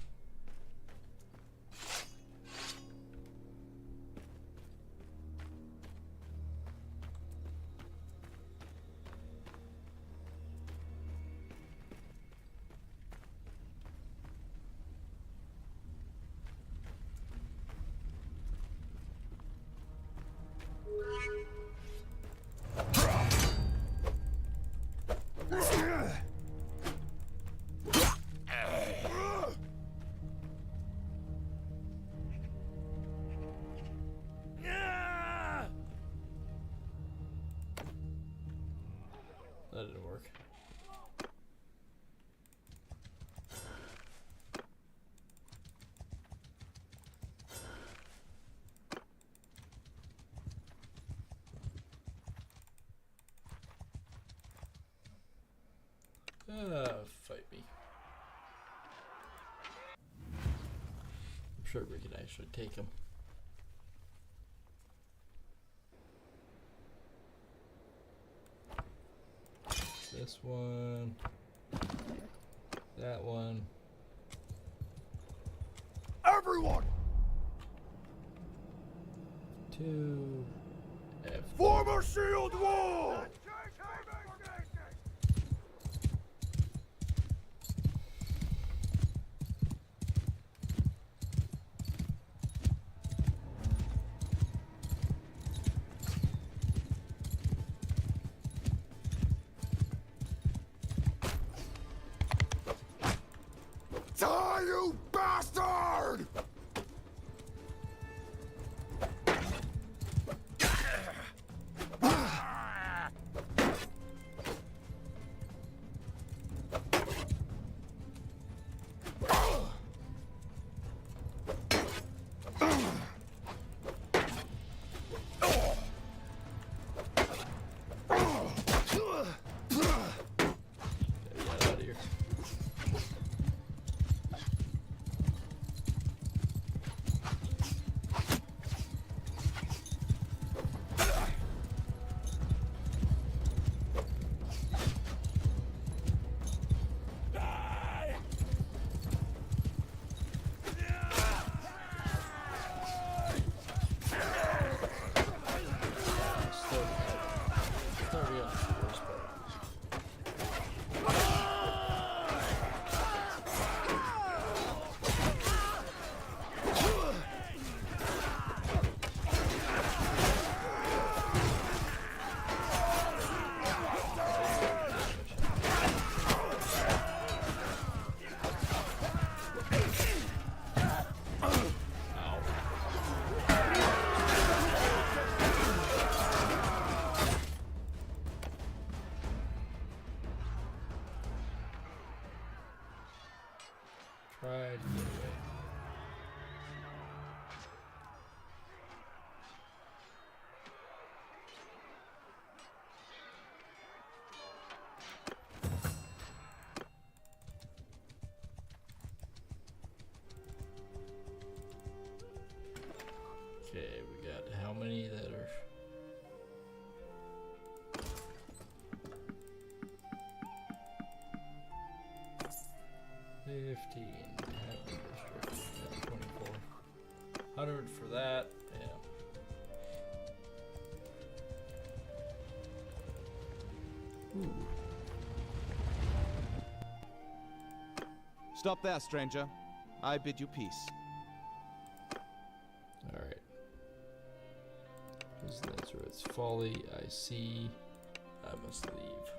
That didn't work. Fight me. I'm sure we can actually take him. This one, that one. Everyone! 2 F. Form a shield wall! Die, you bastard! Okay, we got how many that are... District, yeah, 24. 100 for that, yeah. Ooh. Stop there, stranger. I bid you peace. Alright. Nazareth's folly, I see. I must leave.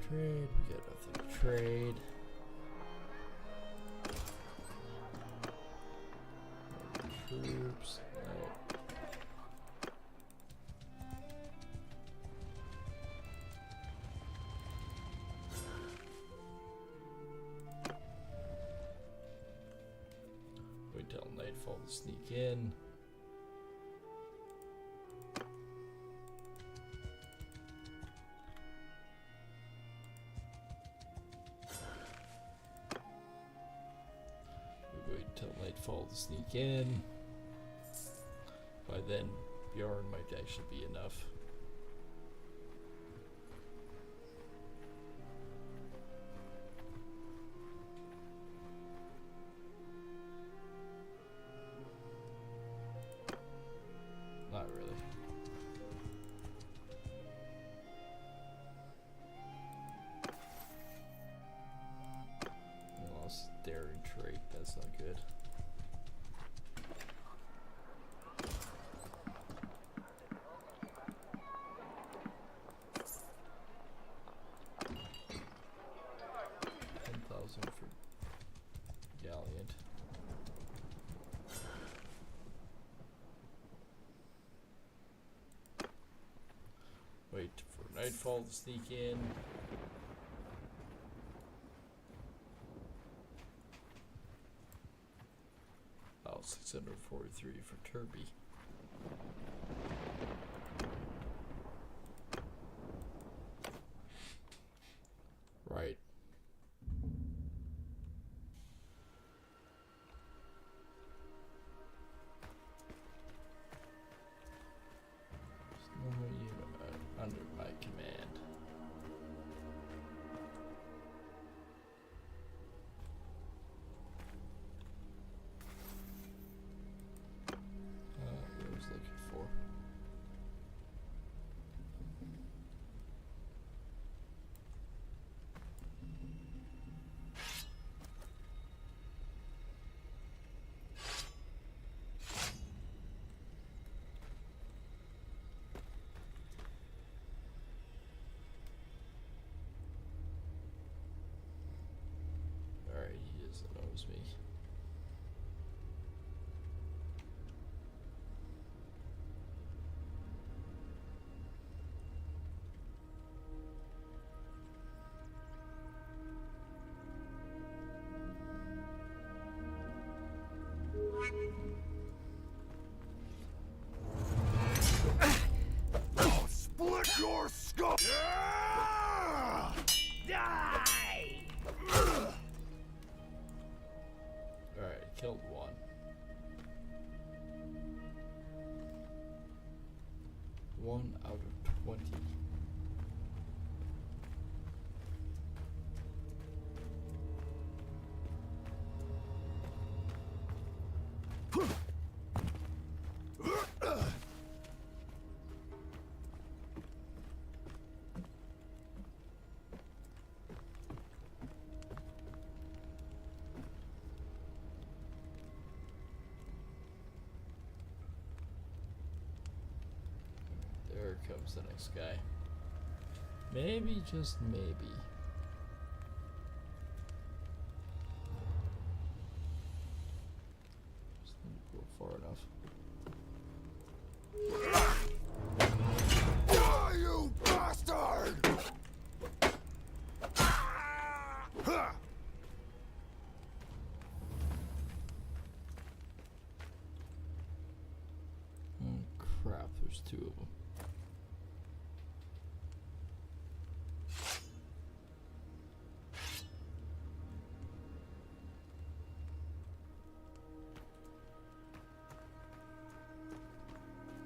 Trade, we got nothing to trade. Troops, no. Wait till nightfall to sneak in. Wait till nightfall to sneak in. By then, Bjorn might actually be enough. Not really. I lost daring trait, that's not good. For Gallant. Wait for nightfall to sneak in. Oh, 643 for Turby. Right. There's no unit under my command. What I was looking for. Alright, he doesn't knows me. I'll split your skull! Die! Alright, killed one. One out of 20. There comes the next guy. Maybe, just maybe. Just need to go far enough. crap, there's two of them.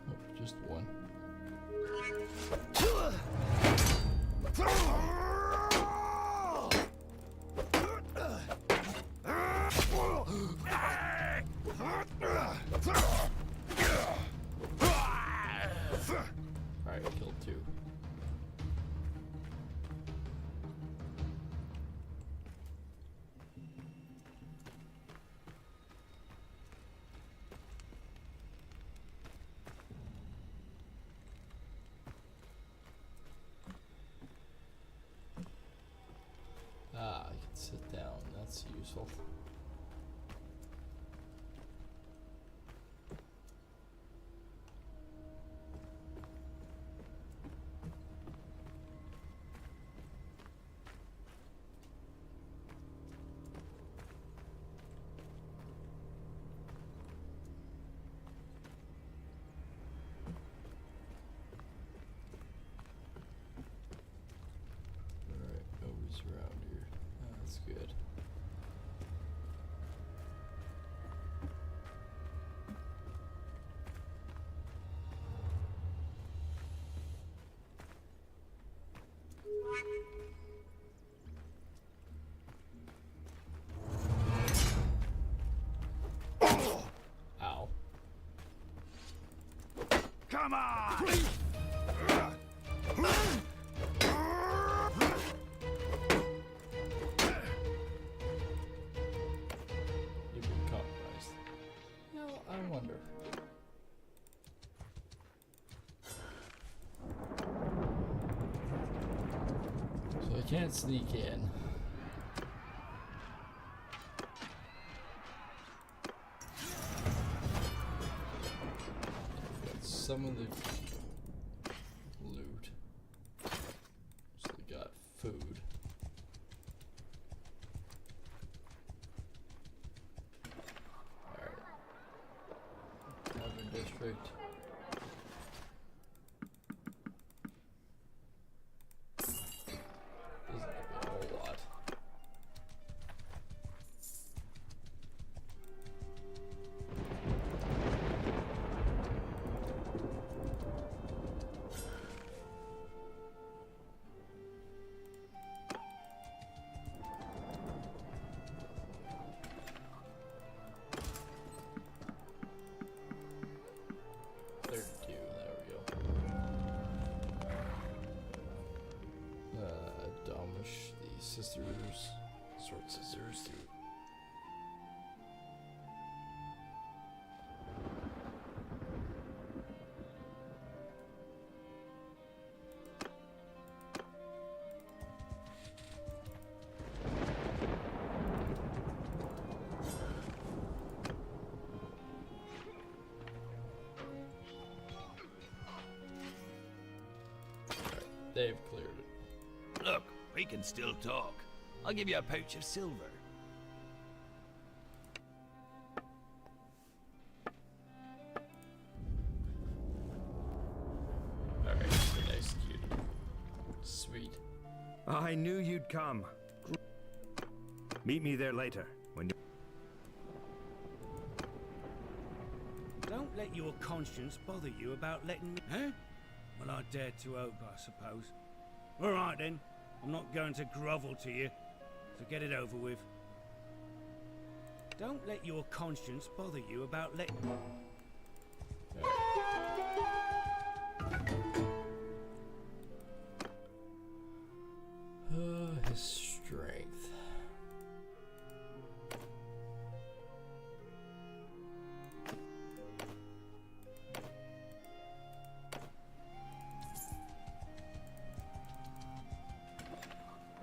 Oh, just one. Alright, killed two. Ah, I can sit down. That's useful. Alright, nobody's around here. That's good. Ow. Come on! You've been compromised. No, I wonder. So I can't sneak in. Got some of the loot. Mostly got food. Alright. Urban district. Doesn't give me a whole lot. Domish, the sisters, sword scissors through. They've cleared it. Look, we can still talk. I'll give you a pouch of silver. Alright, been executed. Sweet. I knew you'd come. Meet me there later. When you Don't let your conscience bother you about letting me... Huh? Well, I dared to hope, I suppose. All right, then. I'm not going to grovel to you, so get it over with. Don't let your conscience bother you about letting... His strength.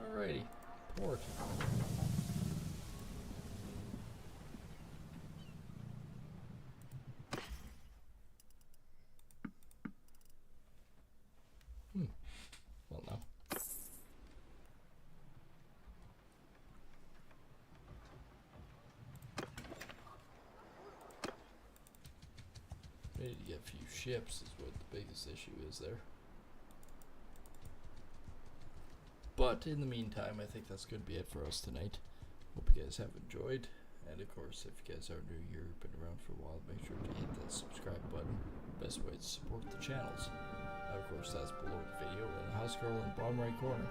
Alrighty, port. We need to get a few ships is what the biggest issue is there. But in the meantime, I think that's going to be it for us tonight. Hope you guys have enjoyed. And of course, if you guys are new here, been around for a while, make sure to hit that subscribe button. Best way to support the channels. And of course, that's below the video and the house girl in the bottom right corner.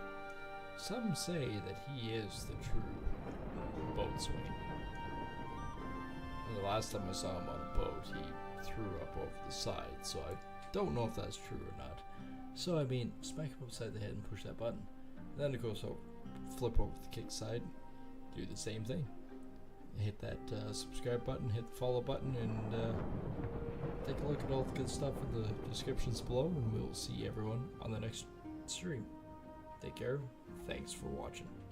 Some say that he is the true boatswain. And the last time I saw him on a boat, he threw up over the side, so I don't know if that's true or not. So I mean, smack him upside the head and push that button. And then of course I'll flip over the kick side, do the same thing. Hit that subscribe button, hit the follow button, and take a look at all the good stuff in the descriptions below, and we'll see everyone on the next stream. Take care. Thanks for watching.